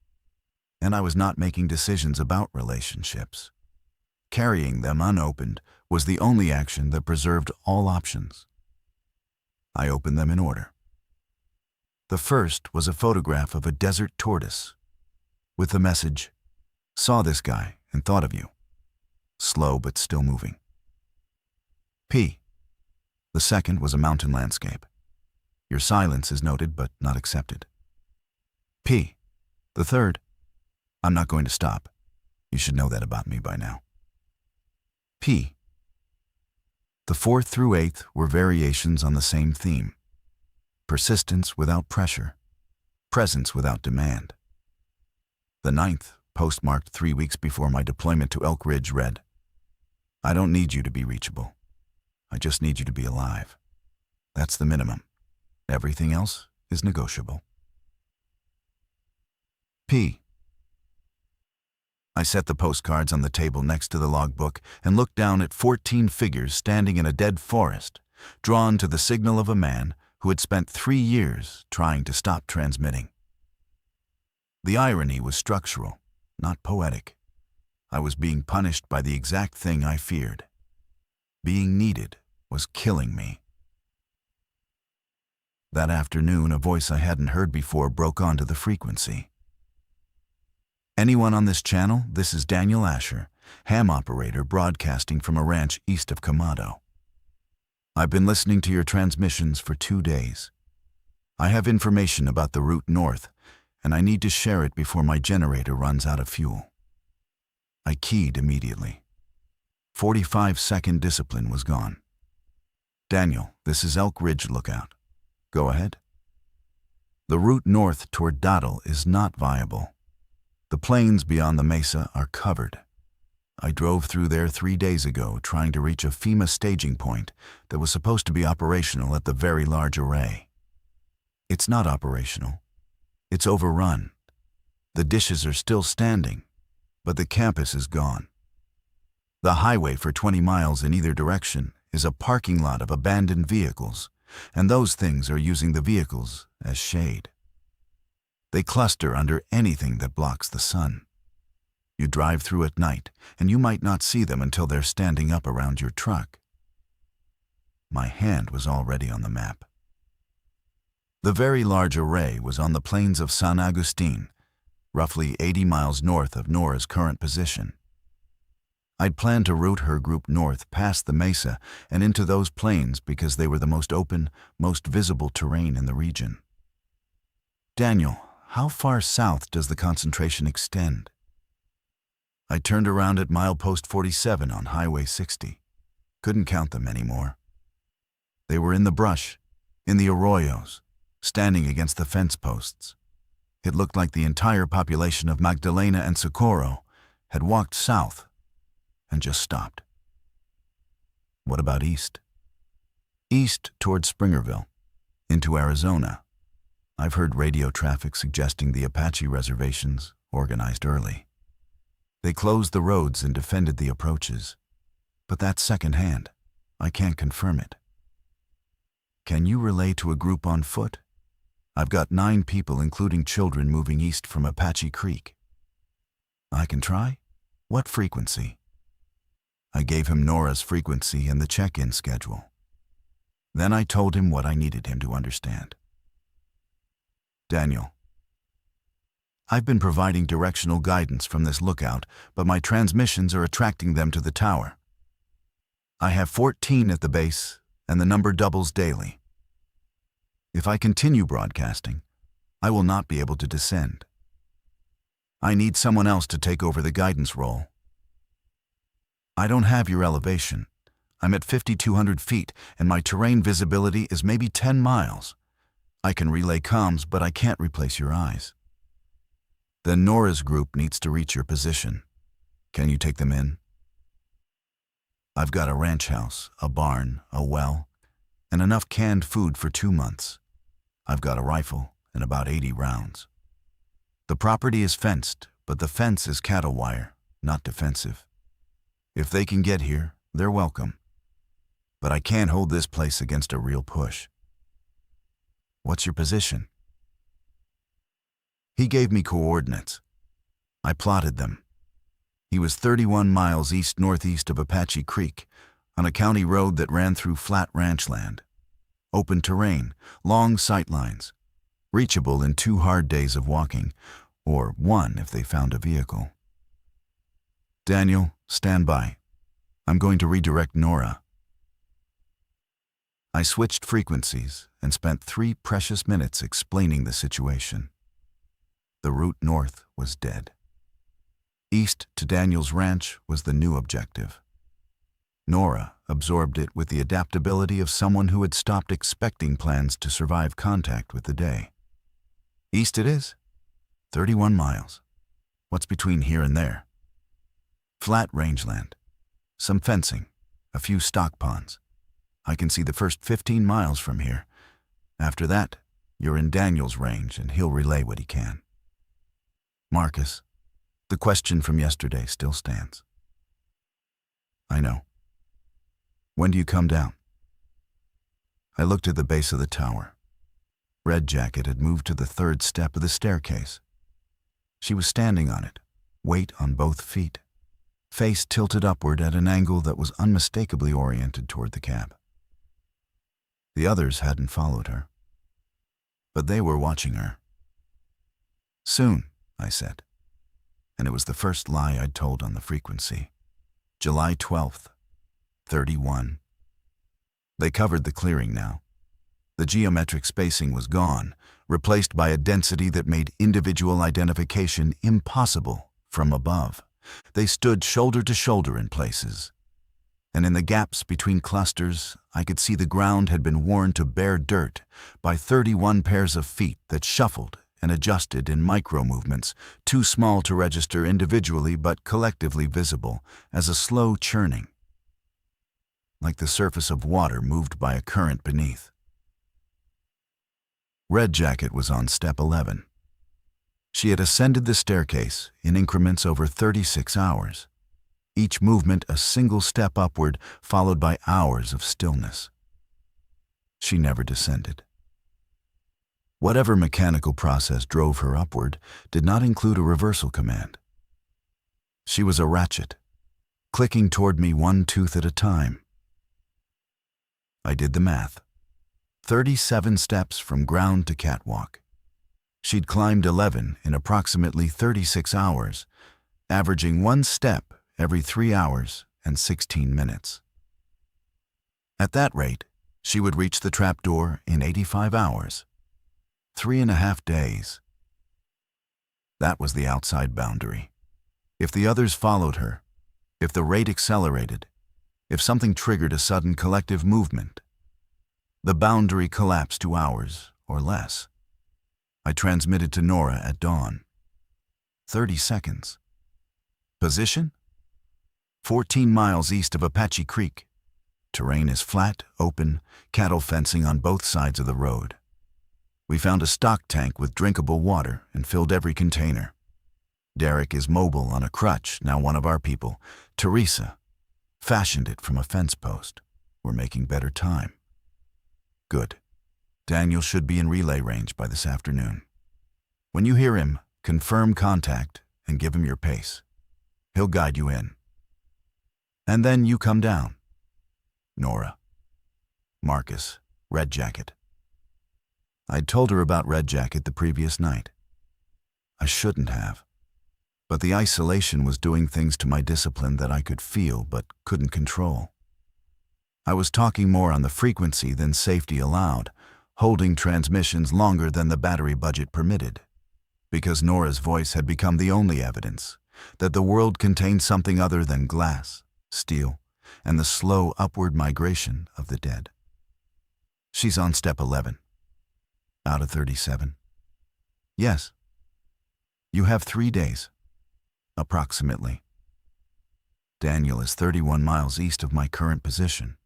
And I was not making decisions about relationships. Carrying them unopened was the only action that preserved all options. I opened them in order. The first was a photograph of a desert tortoise with the message, "Saw this guy and thought of you. Slow but still moving." P. The second was a mountain landscape. "Your silence is noted but not accepted." P. The third, "I'm not going to stop. You should know that about me by now." P. The 4th through 8th were variations on the same theme. Persistence without pressure. Presence without demand. The 9th, postmarked 3 weeks before my deployment to Elk Ridge, read, "I don't need you to be reachable. I just need you to be alive. That's the minimum. Everything else is negotiable." P. I set the postcards on the table next to the logbook and looked down at 14 figures standing in a dead forest, drawn to the signal of a man who had spent 3 years trying to stop transmitting. The irony was structural, not poetic. I was being punished by the exact thing I feared. Being needed was killing me. That afternoon, a voice I hadn't heard before broke onto the frequency. "Anyone on this channel? This is Daniel Asher, ham operator broadcasting from a ranch east of Camado. I've been listening to your transmissions for 2 days. I have information about the route north, and I need to share it before my generator runs out of fuel." I keyed immediately. 45-second discipline was gone. "Daniel, this is Elk Ridge Lookout. Go ahead." "The route north toward Dottle is not viable. The plains beyond the mesa are covered. I drove through there 3 days ago trying to reach a FEMA staging point that was supposed to be operational at the Very Large Array. It's not operational. It's overrun. The dishes are still standing, but the campus is gone. The highway for 20 miles in either direction is a parking lot of abandoned vehicles, and those things are using the vehicles as shade. They cluster under anything that blocks the sun. You drive through at night, and you might not see them until they're standing up around your truck." My hand was already on the map. The Very Large Array was on the plains of San Agustin, roughly 80 miles north of Nora's current position. I'd planned to route her group north past the mesa and into those plains because they were the most open, most visible terrain in the region. "Daniel, how far south does the concentration extend?" I turned around at milepost 47 on Highway 60. Couldn't count them anymore. They were in the brush, in the arroyos, standing against the fence posts. It looked like the entire population of Magdalena and Socorro had walked south and just stopped. "What about east?" "East toward Springerville, into Arizona. I've heard radio traffic suggesting the Apache reservations organized early. They closed the roads and defended the approaches. But that's secondhand. I can't confirm it." "Can you relay to a group on foot? I've got 9 people, including children, moving east from Apache Creek." "I can try. What frequency?" I gave him Nora's frequency and the check-in schedule. Then I told him what I needed him to understand. "Daniel, I've been providing directional guidance from this lookout, but my transmissions are attracting them to the tower. I have 14 at the base, and the number doubles daily. If I continue broadcasting, I will not be able to descend. I need someone else to take over the guidance role. I don't have your elevation. I'm at 5,200 feet, and my terrain visibility is maybe 10 miles. I can relay comms, but I can't replace your eyes. Then Nora's group needs to reach your position. Can you take them in? I've got a ranch house, a barn, a well, and enough canned food for 2 months. I've got a rifle and about 80 rounds. The property is fenced, but the fence is cattle wire, not defensive. If they can get here, they're welcome. But I can't hold this place against a real push. What's your position? He gave me coordinates. I plotted them. He was 31 miles east-northeast of Apache Creek, on a county road that ran through flat ranch land. Open terrain, long sight lines, reachable in 2 hard days of walking, or 1 if they found a vehicle. Daniel, stand by. I'm going to redirect Nora. I switched frequencies and spent 3 precious minutes explaining the situation. The route north was dead. East to Daniel's ranch was the new objective. Nora absorbed it with the adaptability of someone who had stopped expecting plans to survive contact with the day. East it is. 31 miles. What's between here and there? Flat rangeland. Some fencing. A few stock ponds. I can see the first 15 miles from here. After that, you're in Daniel's range and he'll relay what he can. Marcus, the question from yesterday still stands. I know. When do you come down? I looked at the base of the tower. Red Jacket had moved to the 3rd step of the staircase. She was standing on it, weight on both feet, face tilted upward at an angle that was unmistakably oriented toward the cab. The others hadn't followed her, but they were watching her. Soon, I said, and it was the first lie I'd told on the frequency. July 12th, 31. They covered the clearing now. The geometric spacing was gone, replaced by a density that made individual identification impossible from above. They stood shoulder to shoulder in places, and in the gaps between clusters, I could see the ground had been worn to bare dirt by 31 pairs of feet that shuffled and adjusted in micro-movements, too small to register individually but collectively visible as a slow churning, like the surface of water moved by a current beneath. Red Jacket was on step 11. She had ascended the staircase in increments over 36 hours, each movement a single step upward followed by hours of stillness. She never descended. Whatever mechanical process drove her upward did not include a reversal command. She was a ratchet, clicking toward me 1 tooth at a time. I did the math. 37 steps from ground to catwalk. She'd climbed 11 in approximately 36 hours, averaging 1 step every 3 hours and 16 minutes. At that rate, she would reach the trapdoor in 85 hours, 3.5 days. That was the outside boundary. If the others followed her, if the rate accelerated, if something triggered a sudden collective movement, the boundary collapsed to hours or less. I transmitted to Nora at dawn. 30 seconds. Position? 14 miles east of Apache Creek. Terrain is flat, open, cattle fencing on both sides of the road. We found a stock tank with drinkable water and filled every container. Derek is mobile on a crutch, now one of our people. Teresa fashioned it from a fence post. We're making better time. Good. Daniel should be in relay range by this afternoon. When you hear him, confirm contact and give him your pace. He'll guide you in. And then you come down. Nora. Marcus, Red Jacket. I'd told her about Red Jacket the previous night. I shouldn't have. But the isolation was doing things to my discipline that I could feel but couldn't control. I was talking more on the frequency than safety allowed, holding transmissions longer than the battery budget permitted, because Nora's voice had become the only evidence that the world contained something other than glass, steel, and the slow upward migration of the dead. She's on step 11. Out of 37. Yes. You have 3 days. Approximately. Daniel is 31 miles east of my current position.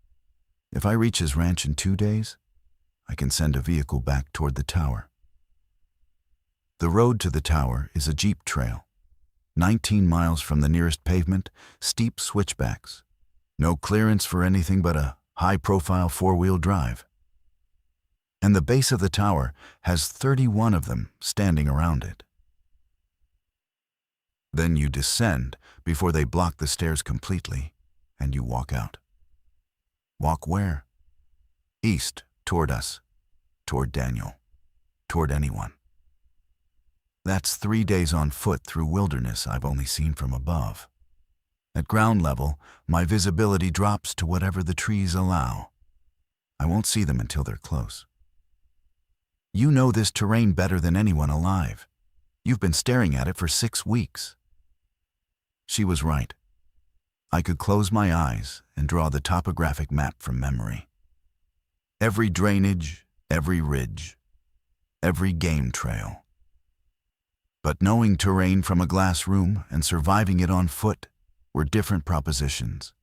If I reach his ranch in 2 days, I can send a vehicle back toward the tower. The road to the tower is a jeep trail. 19 miles from the nearest pavement, steep switchbacks. No clearance for anything but a high-profile 4-wheel drive. And the base of the tower has 31 of them standing around it. Then you descend before they block the stairs completely, and you walk out. Walk where? East, toward us, toward Daniel, toward anyone. That's 3 days on foot through wilderness I've only seen from above. At ground level, my visibility drops to whatever the trees allow. I won't see them until they're close. You know this terrain better than anyone alive. You've been staring at it for 6 weeks. She was right. I could close my eyes and draw the topographic map from memory. Every drainage, every ridge, every game trail. But knowing terrain from a glass room and surviving it on foot were different propositions.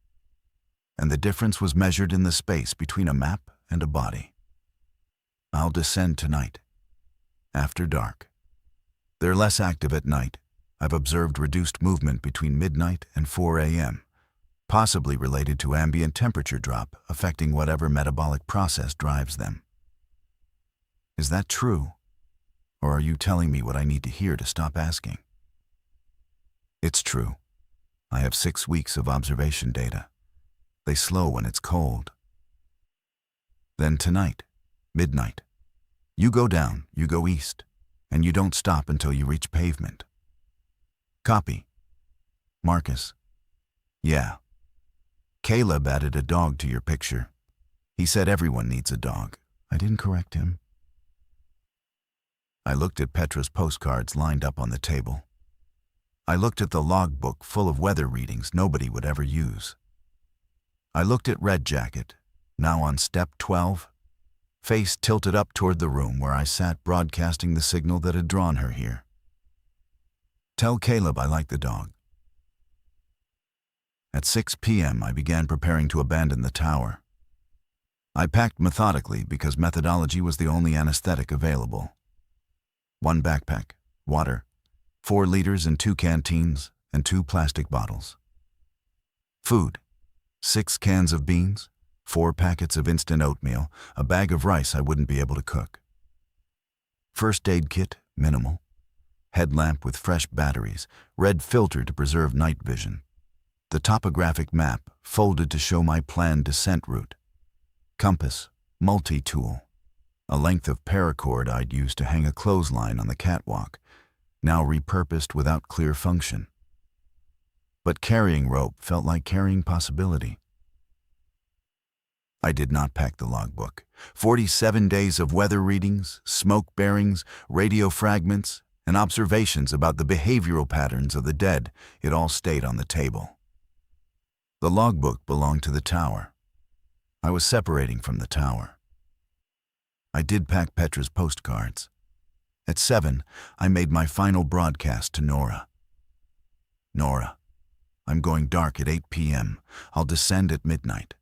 And the difference was measured in the space between a map and a body. I'll descend tonight, after dark. They're less active at night. I've observed reduced movement between midnight and 4 a.m., possibly related to ambient temperature drop affecting whatever metabolic process drives them. Is that true? Or are you telling me what I need to hear to stop asking? It's true. I have 6 weeks of observation data. They slow when it's cold. Then tonight, midnight, you go down, you go east, and you don't stop until you reach pavement. Copy. Marcus. Yeah. Caleb added a dog to your picture. He said everyone needs a dog. I didn't correct him. I looked at Petra's postcards lined up on the table. I looked at the logbook full of weather readings nobody would ever use. I looked at Red Jacket, now on step 12, face tilted up toward the room where I sat broadcasting the signal that had drawn her here. Tell Caleb I like the dog. At 6 p.m. I began preparing to abandon the tower. I packed methodically because methodology was the only anesthetic available. 1 backpack, water, 4 liters in 2 canteens, and 2 plastic bottles. Food, 6 cans of beans, 4 packets of instant oatmeal, a bag of rice I wouldn't be able to cook. First aid kit, minimal. Headlamp with fresh batteries, red filter to preserve night vision. The topographic map folded to show my planned descent route. Compass, multi-tool. A length of paracord I'd used to hang a clothesline on the catwalk, now repurposed without clear function. But carrying rope felt like carrying possibility. I did not pack the logbook. 47 days of weather readings, smoke bearings, radio fragments, and observations about the behavioral patterns of the dead, it all stayed on the table. The logbook belonged to the tower. I was separating from the tower. I did pack Petra's postcards. At 7, I made my final broadcast to Nora. Nora, I'm going dark at 8 p.m. I'll descend at midnight.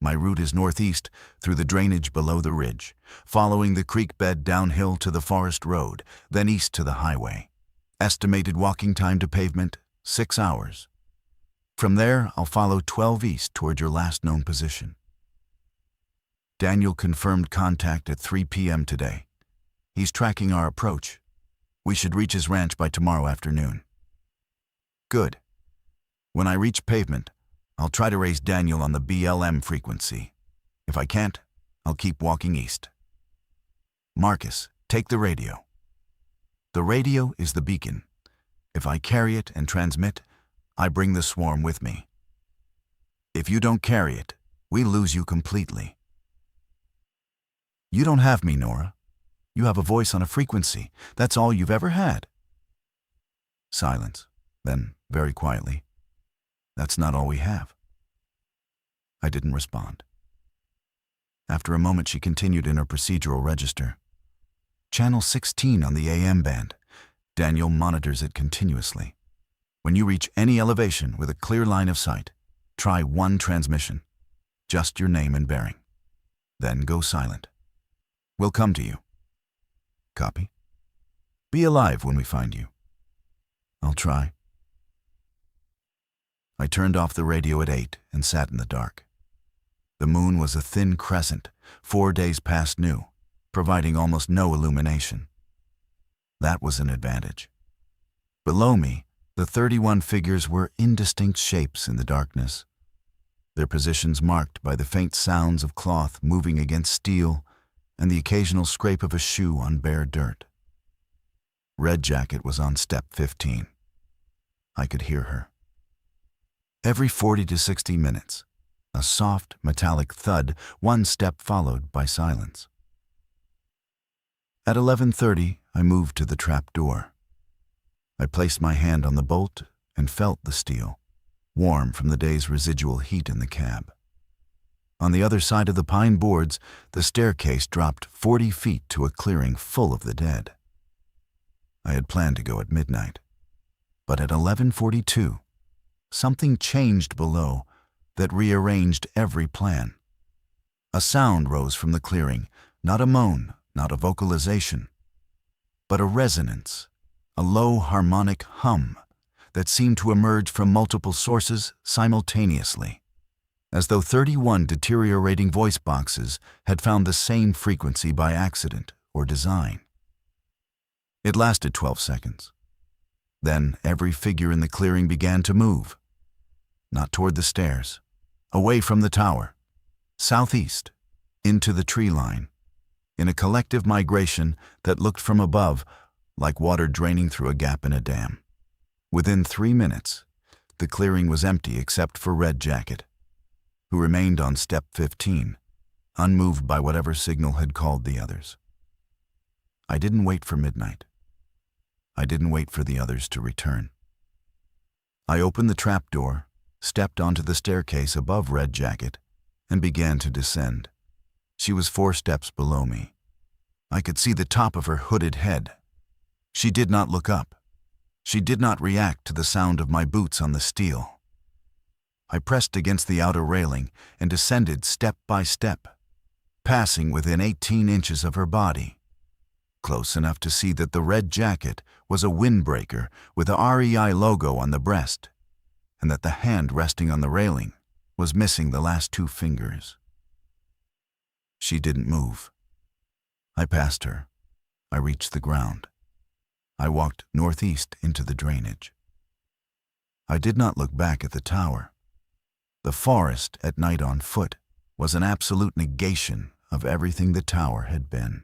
My route is northeast through the drainage below the ridge, following the creek bed downhill to the forest road, then east to the highway. Estimated walking time to pavement, 6 hours. From there, I'll follow 12 east toward your last known position. Daniel confirmed contact at 3 p.m. today. He's tracking our approach. We should reach his ranch by tomorrow afternoon. Good. When I reach pavement, I'll try to raise Daniel on the BLM frequency. If I can't, I'll keep walking east. Marcus, take the radio. The radio is the beacon. If I carry it and transmit, I bring the swarm with me. If you don't carry it, we lose you completely. You don't have me, Nora. You have a voice on a frequency. That's all you've ever had. Silence. Then, very quietly, that's not all we have. I didn't respond. After a moment, she continued in her procedural register. Channel 16 on the AM band. Daniel monitors it continuously. When you reach any elevation with a clear line of sight, try one transmission. Just your name and bearing. Then go silent. We'll come to you. Copy? Be alive when we find you. I'll try. I turned off the radio at 8 and sat in the dark. The moon was a thin crescent, 4 days past new, providing almost no illumination. That was an advantage. Below me, the 31 figures were indistinct shapes in the darkness, their positions marked by the faint sounds of cloth moving against steel and the occasional scrape of a shoe on bare dirt. Red Jacket was on step 15. I could hear her. Every 40 to 60 minutes, a soft, metallic thud, one step followed by silence. At 11:30, I moved to the trap door. I placed my hand on the bolt and felt the steel, warm from the day's residual heat in the cab. On the other side of the pine boards, the staircase dropped 40 feet to a clearing full of the dead. I had planned to go at midnight, but at 11:42, something changed below that rearranged every plan. A sound rose from the clearing, not a moan, not a vocalization, but a resonance, a low harmonic hum that seemed to emerge from multiple sources simultaneously, as though 31 deteriorating voice boxes had found the same frequency by accident or design. It lasted 12 seconds. Then every figure in the clearing began to move, not toward the stairs, away from the tower, southeast, into the tree line, in a collective migration that looked from above like water draining through a gap in a dam. Within 3 minutes, the clearing was empty except for Red Jacket, who remained on step 15, unmoved by whatever signal had called the others. I didn't wait for midnight. I didn't wait for the others to return. I opened the trap door, stepped onto the staircase above Red Jacket, and began to descend. She was 4 steps below me. I could see the top of her hooded head. She did not look up. She did not react to the sound of my boots on the steel. I pressed against the outer railing and descended step by step, passing within 18 inches of her body, close enough to see that the Red Jacket was a windbreaker with a REI logo on the breast, and that the hand resting on the railing was missing the last 2 fingers. She didn't move. I passed her. I reached the ground. I walked northeast into the drainage. I did not look back at the tower. The forest at night on foot was an absolute negation of everything the tower had been.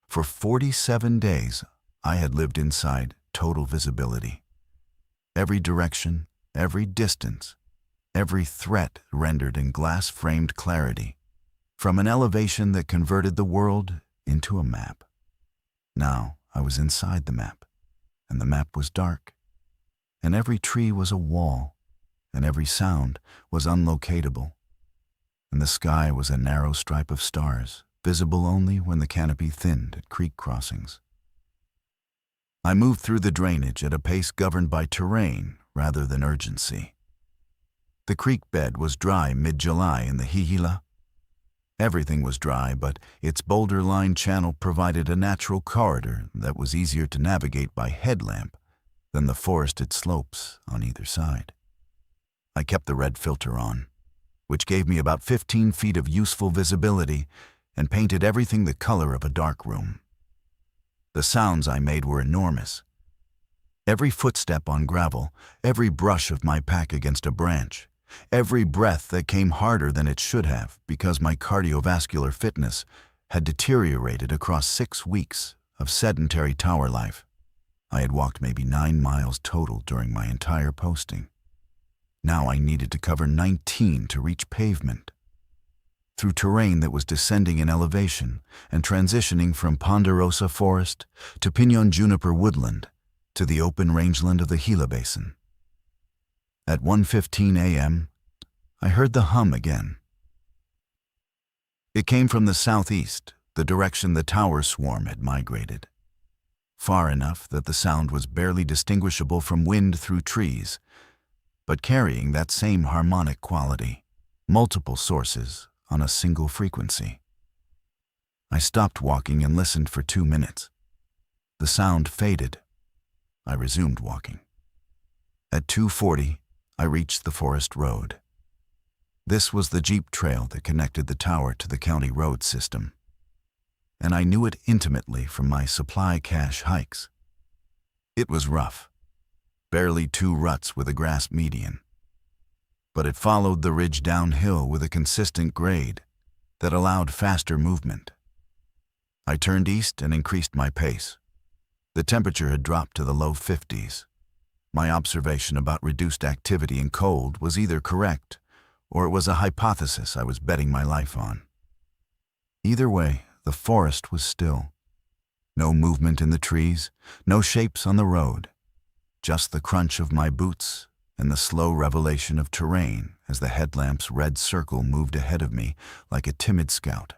For 47 days, I had lived inside total visibility. Every direction, every distance, every threat rendered in glass-framed clarity, from an elevation that converted the world into a map. Now I was inside the map, and the map was dark, and every tree was a wall, and every sound was unlocatable, and the sky was a narrow stripe of stars, visible only when the canopy thinned at creek crossings. I moved through the drainage at a pace governed by terrain rather than urgency. The creek bed was dry mid-July in the Hihila. Everything was dry, but its boulder-lined channel provided a natural corridor that was easier to navigate by headlamp than the forested slopes on either side. I kept the red filter on, which gave me about 15 feet of useful visibility and painted everything the color of a dark room. The sounds I made were enormous. Every footstep on gravel, every brush of my pack against a branch, every breath that came harder than it should have because my cardiovascular fitness had deteriorated across 6 weeks of sedentary tower life. I had walked maybe 9 miles total during my entire posting. Now I needed to cover 19 to reach pavement. Through terrain that was descending in elevation and transitioning from ponderosa forest to pinyon juniper woodland to the open rangeland of the Gila Basin. At 1:15 a.m., I heard the hum again. It came from the southeast, the direction the tower swarm had migrated. Far enough that the sound was barely distinguishable from wind through trees, but carrying that same harmonic quality, multiple sources on a single frequency. I stopped walking and listened for 2 minutes. The sound faded. I resumed walking. At 2:40, I reached the forest road. This was the jeep trail that connected the tower to the county road system, and I knew it intimately from my supply cache hikes. It was rough, barely 2 ruts with a grass median, but it followed the ridge downhill with a consistent grade that allowed faster movement. I turned east and increased my pace. The temperature had dropped to the low 50s. My observation about reduced activity and cold was either correct or it was a hypothesis I was betting my life on. Either way, the forest was still. No movement in the trees, no shapes on the road, just the crunch of my boots and the slow revelation of terrain as the headlamp's red circle moved ahead of me like a timid scout.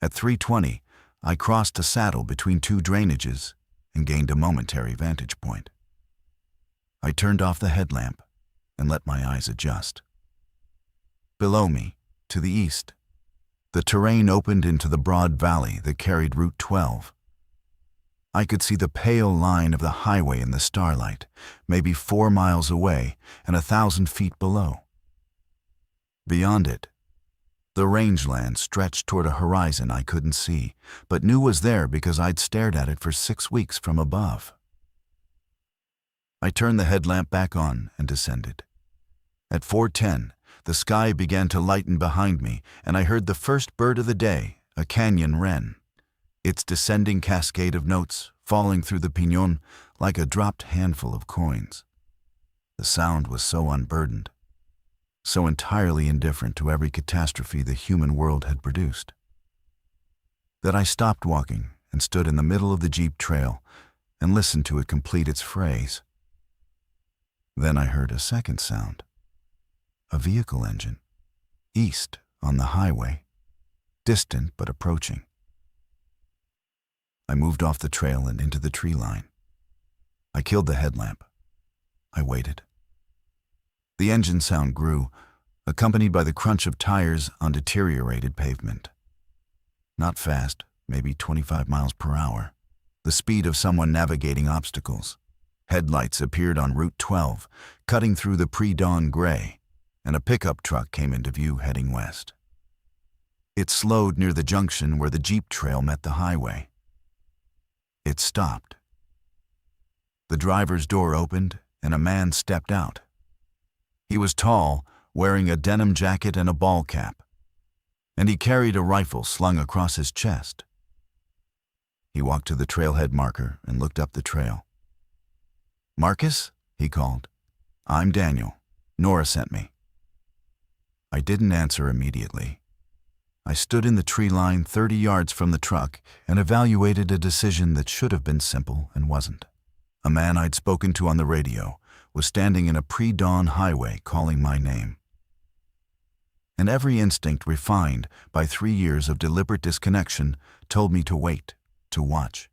At 3:20, I crossed a saddle between 2 drainages and gained a momentary vantage point. I turned off the headlamp and let my eyes adjust. Below me, to the east, the terrain opened into the broad valley that carried Route 12. I could see the pale line of the highway in the starlight, maybe 4 miles away and 1,000 feet below. Beyond it, the rangeland stretched toward a horizon I couldn't see, but knew was there because I'd stared at it for 6 weeks from above. I turned the headlamp back on and descended. At 4:10, the sky began to lighten behind me, and I heard the first bird of the day, a canyon wren, its descending cascade of notes falling through the piñon like a dropped handful of coins. The sound was so unburdened, so entirely indifferent to every catastrophe the human world had produced, that I stopped walking and stood in the middle of the jeep trail and listened to it complete its phrase. Then I heard a second sound. A vehicle engine, east on the highway, distant but approaching. I moved off the trail and into the tree line. I killed the headlamp. I waited. The engine sound grew, accompanied by the crunch of tires on deteriorated pavement. Not fast, maybe 25 miles per hour, the speed of someone navigating obstacles. Headlights appeared on Route 12, cutting through the pre-dawn gray, and a pickup truck came into view heading west. It slowed near the junction where the jeep trail met the highway. It stopped. The driver's door opened and a man stepped out. He was tall, wearing a denim jacket and a ball cap, and he carried a rifle slung across his chest. He walked to the trailhead marker and looked up the trail. "Marcus?" he called. "I'm Daniel. Nora sent me." I didn't answer immediately. I stood in the tree line 30 yards from the truck and evaluated a decision that should have been simple and wasn't. A man I'd spoken to on the radio was standing in a pre-dawn highway calling my name. And every instinct refined by 3 years of deliberate disconnection told me to wait, to watch,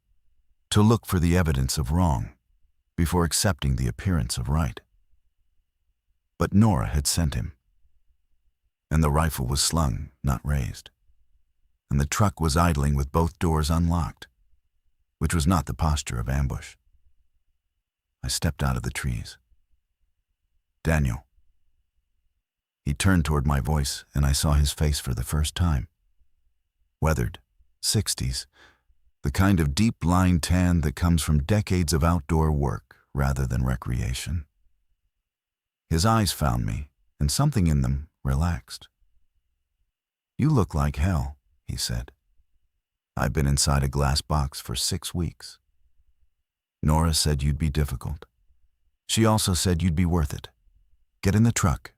to look for the evidence of wrong before accepting the appearance of right. But Nora had sent him. And the rifle was slung, not raised. And the truck was idling with both doors unlocked, which was not the posture of ambush. I stepped out of the trees. "Daniel." He turned toward my voice, and I saw his face for the first time. Weathered, 60s, the kind of deep-lined tan that comes from decades of outdoor work rather than recreation. His eyes found me, and something in them relaxed. "You look like hell," he said. "I've been inside a glass box for 6 weeks. Nora said you'd be difficult. She also said you'd be worth it. Get in the truck."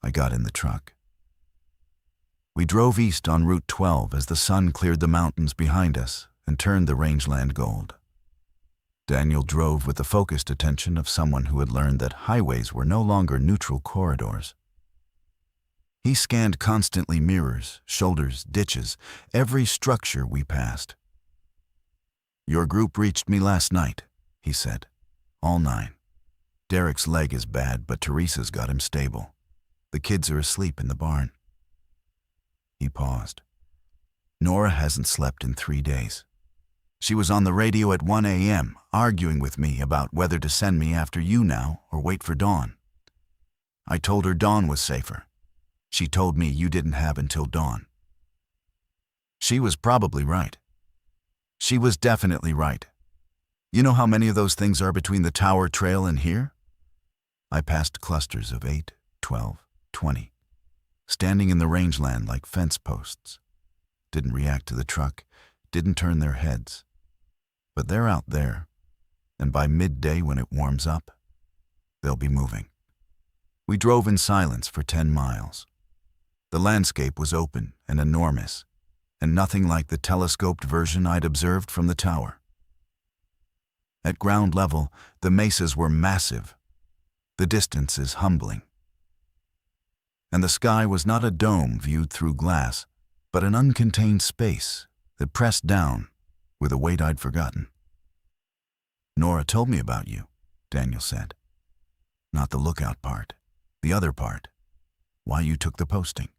I got in the truck. We drove east on Route 12 as the sun cleared the mountains behind us and turned the rangeland gold. Daniel drove with the focused attention of someone who had learned that highways were no longer neutral corridors. He scanned constantly mirrors, shoulders, ditches, every structure we passed. "Your group reached me last night," he said. "All 9. Derek's leg is bad, but Teresa's got him stable. The kids are asleep in the barn." He paused. "Nora hasn't slept in 3 days. She was on the radio at 1 a.m., arguing with me about whether to send me after you now or wait for dawn. I told her dawn was safer. She told me you didn't have until dawn. She was probably right. She was definitely right. You know how many of those things are between the tower trail and here?" I passed clusters of 8, 12, 20, standing in the rangeland like fence posts. Didn't react to the truck, didn't turn their heads. But they're out there, and by midday when it warms up, they'll be moving. We drove in silence for 10 miles. The landscape was open and enormous, and nothing like the telescoped version I'd observed from the tower. At ground level, the mesas were massive, the distances humbling. And the sky was not a dome viewed through glass, but an uncontained space that pressed down with a weight I'd forgotten. "Nora told me about you," Daniel said. "Not the lookout part, the other part, why you took the posting."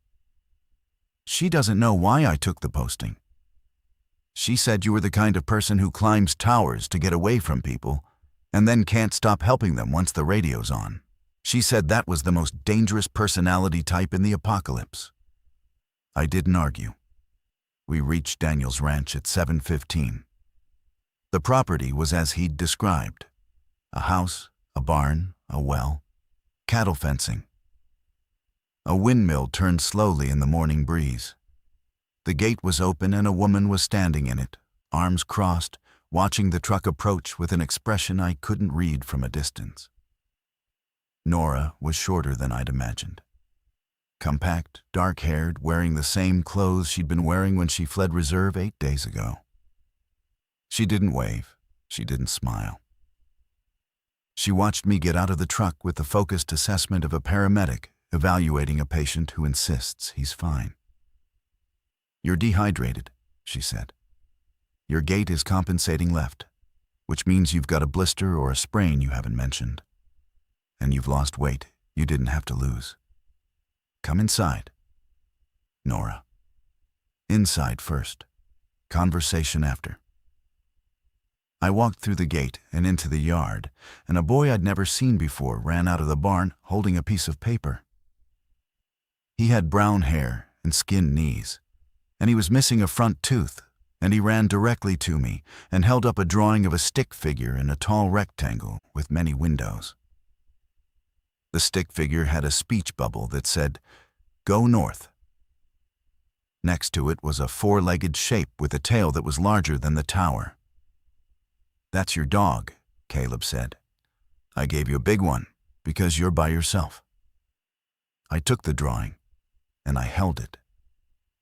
"She doesn't know why I took the posting. She said you were the kind of person who climbs towers to get away from people and then can't stop helping them once the radio's on. She said that was the most dangerous personality type in the apocalypse." I didn't argue. We reached Daniel's ranch at 7:15. The property was as he'd described: a house, a barn, a well, cattle fencing. A windmill turned slowly in the morning breeze. The gate was open and a woman was standing in it, arms crossed, watching the truck approach with an expression I couldn't read from a distance. Nora was shorter than I'd imagined. Compact, dark-haired, wearing the same clothes she'd been wearing when she fled reserve 8 days ago. She didn't wave. She didn't smile. She watched me get out of the truck with the focused assessment of a paramedic evaluating a patient who insists he's fine. "You're dehydrated," she said. "Your gait is compensating left, which means you've got a blister or a sprain you haven't mentioned. And you've lost weight you didn't have to lose. Come inside." Nora. Inside first. Conversation after. I walked through the gate and into the yard, and a boy I'd never seen before ran out of the barn holding a piece of paper. He had brown hair and skinned knees, and he was missing a front tooth, and he ran directly to me and held up a drawing of a stick figure in a tall rectangle with many windows. The stick figure had a speech bubble that said, "Go north." Next to it was a 4-legged shape with a tail that was larger than the tower. "That's your dog," Caleb said. "I gave you a big one because you're by yourself." I took the drawing, and I held it.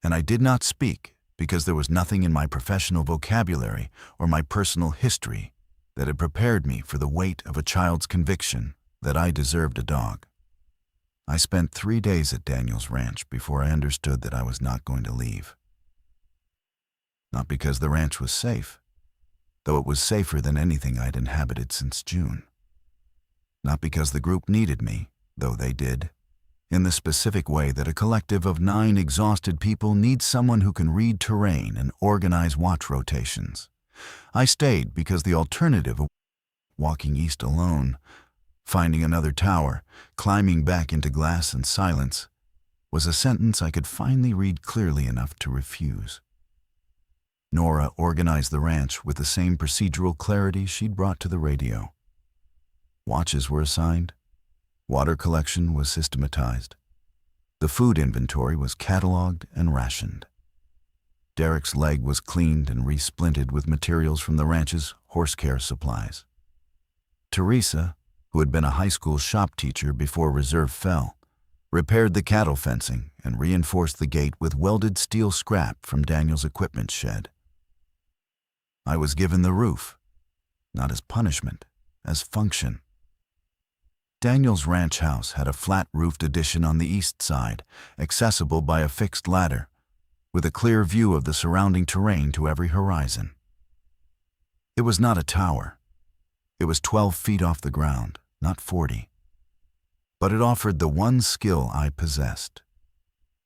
And I did not speak because there was nothing in my professional vocabulary or my personal history that had prepared me for the weight of a child's conviction that I deserved a dog. I spent 3 days at Daniel's ranch before I understood that I was not going to leave. Not because the ranch was safe, though it was safer than anything I'd inhabited since June. Not because the group needed me, though they did, in the specific way that a collective of 9 exhausted people needs someone who can read terrain and organize watch rotations. I stayed because the alternative of walking east alone, finding another tower, climbing back into glass and silence, was a sentence I could finally read clearly enough to refuse. Nora organized the ranch with the same procedural clarity she'd brought to the radio. Watches were assigned. Water collection was systematized. The food inventory was cataloged and rationed. Derek's leg was cleaned and resplinted with materials from the ranch's horse care supplies. Teresa, who had been a high school shop teacher before reserve fell, repaired the cattle fencing and reinforced the gate with welded steel scrap from Daniel's equipment shed. I was given the roof, not as punishment, as function. Daniel's ranch house had a flat-roofed addition on the east side, accessible by a fixed ladder, with a clear view of the surrounding terrain to every horizon. It was not a tower. It was 12 feet off the ground, not 40. But it offered the one skill I possessed,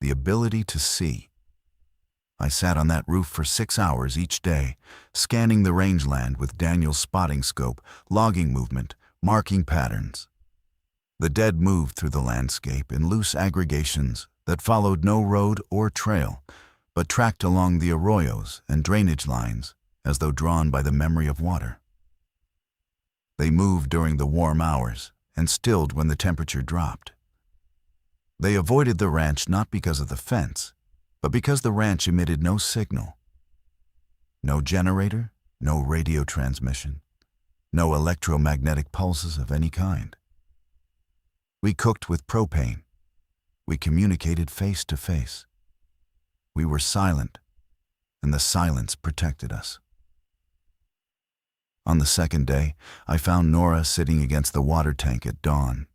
the ability to see. I sat on that roof for 6 hours each day, scanning the rangeland with Daniel's spotting scope, logging movement, marking patterns. The dead moved through the landscape in loose aggregations that followed no road or trail, but tracked along the arroyos and drainage lines as though drawn by the memory of water. They moved during the warm hours and stilled when the temperature dropped. They avoided the ranch not because of the fence, but because the ranch emitted no signal. No generator, no radio transmission, no electromagnetic pulses of any kind. We cooked with propane. We communicated face to face. We were silent, and the silence protected us. On the second day, I found Nora sitting against the water tank at dawn,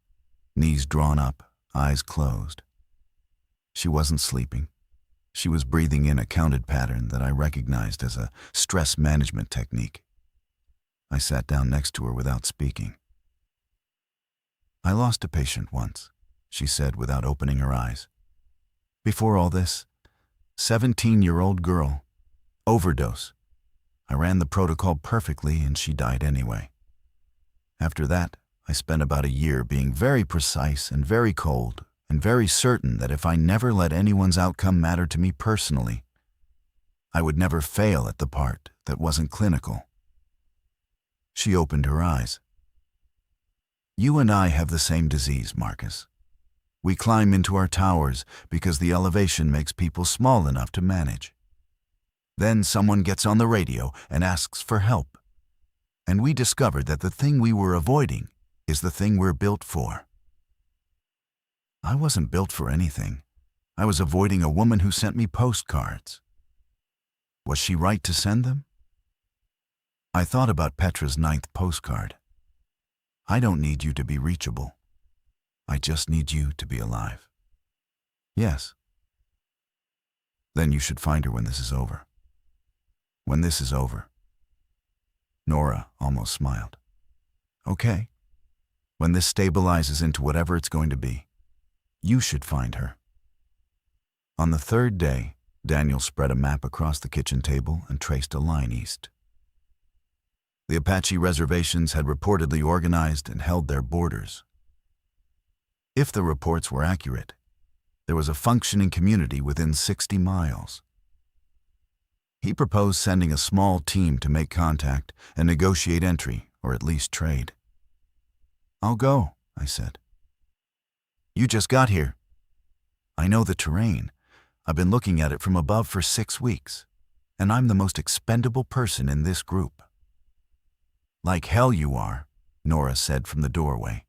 knees drawn up, eyes closed. She wasn't sleeping. She was breathing in a counted pattern that I recognized as a stress management technique. I sat down next to her without speaking. "I lost a patient once," she said without opening her eyes. "Before all this, 17-year-old girl, overdose. I ran the protocol perfectly and she died anyway. After that, I spent about a year being very precise and very cold and very certain that if I never let anyone's outcome matter to me personally, I would never fail at the part that wasn't clinical." She opened her eyes. "You and I have the same disease, Marcus. We climb into our towers because the elevation makes people small enough to manage. Then someone gets on the radio and asks for help. And we discovered that the thing we were avoiding is the thing we're built for." I wasn't built for anything. I was avoiding a woman who sent me postcards. Was she right to send them? I thought about Petra's 9th postcard. "I don't need you to be reachable. I just need you to be alive." "Yes." "Then you should find her when this is over." "When this is over." Nora almost smiled. "Okay. When this stabilizes into whatever it's going to be, you should find her." On the third day, Daniel spread a map across the kitchen table and traced a line east. The Apache reservations had reportedly organized and held their borders. If the reports were accurate, there was a functioning community within 60 miles. He proposed sending a small team to make contact and negotiate entry, or at least trade. "I'll go," I said. "You just got here." "I know the terrain. I've been looking at it from above for 6 weeks, and I'm the most expendable person in this group." "Like hell you are," Nora said from the doorway.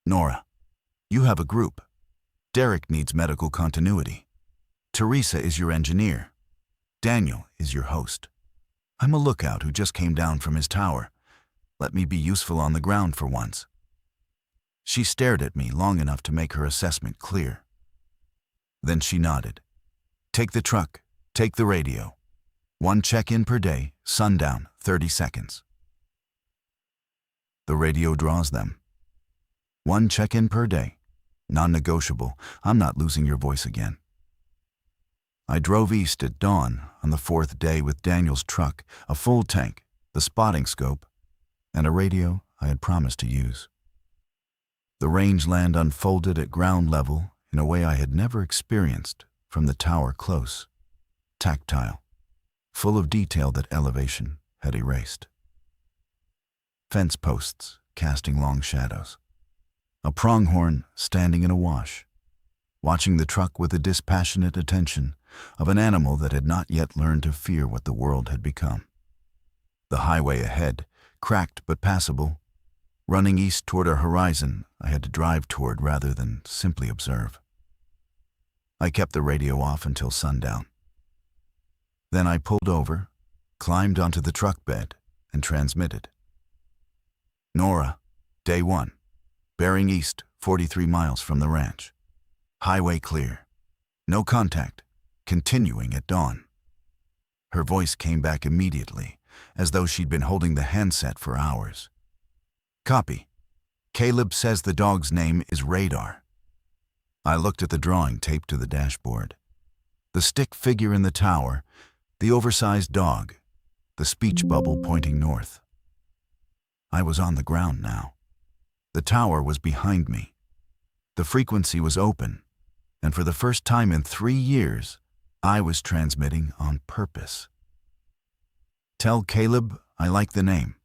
"Nora, you have a group. Derek needs medical continuity. Teresa is your engineer. Daniel is your host. I'm a lookout who just came down from his tower. Let me be useful on the ground for once." She stared at me long enough to make her assessment clear. Then she nodded. "Take the truck, take the radio. 1 check-in per day, sundown, 30 seconds. The radio draws them. 1 check-in per day. Non-negotiable. I'm not losing your voice again." I drove east at dawn on the 4th day with Daniel's truck, a full tank, the spotting scope, and a radio I had promised to use. The rangeland unfolded at ground level in a way I had never experienced from the tower close, tactile, full of detail that elevation had erased. Fence posts casting long shadows. A pronghorn standing in a wash, watching the truck with the dispassionate attention of an animal that had not yet learned to fear what the world had become. The highway ahead, cracked but passable, running east toward a horizon I had to drive toward rather than simply observe. I kept the radio off until sundown. Then I pulled over, climbed onto the truck bed, and transmitted. Nora, day 1. Bearing east, 43 miles from the ranch. Highway clear. No contact. Continuing at dawn. Her voice came back immediately, as though she'd been holding the handset for hours. Copy. Caleb says the dog's name is Radar. I looked at the drawing taped to the dashboard. The stick figure in the tower, the oversized dog, the speech bubble pointing north. I was on the ground now. The tower was behind me. The frequency was open, and for the first time in 3 years, I was transmitting on purpose. Tell Caleb I like the name.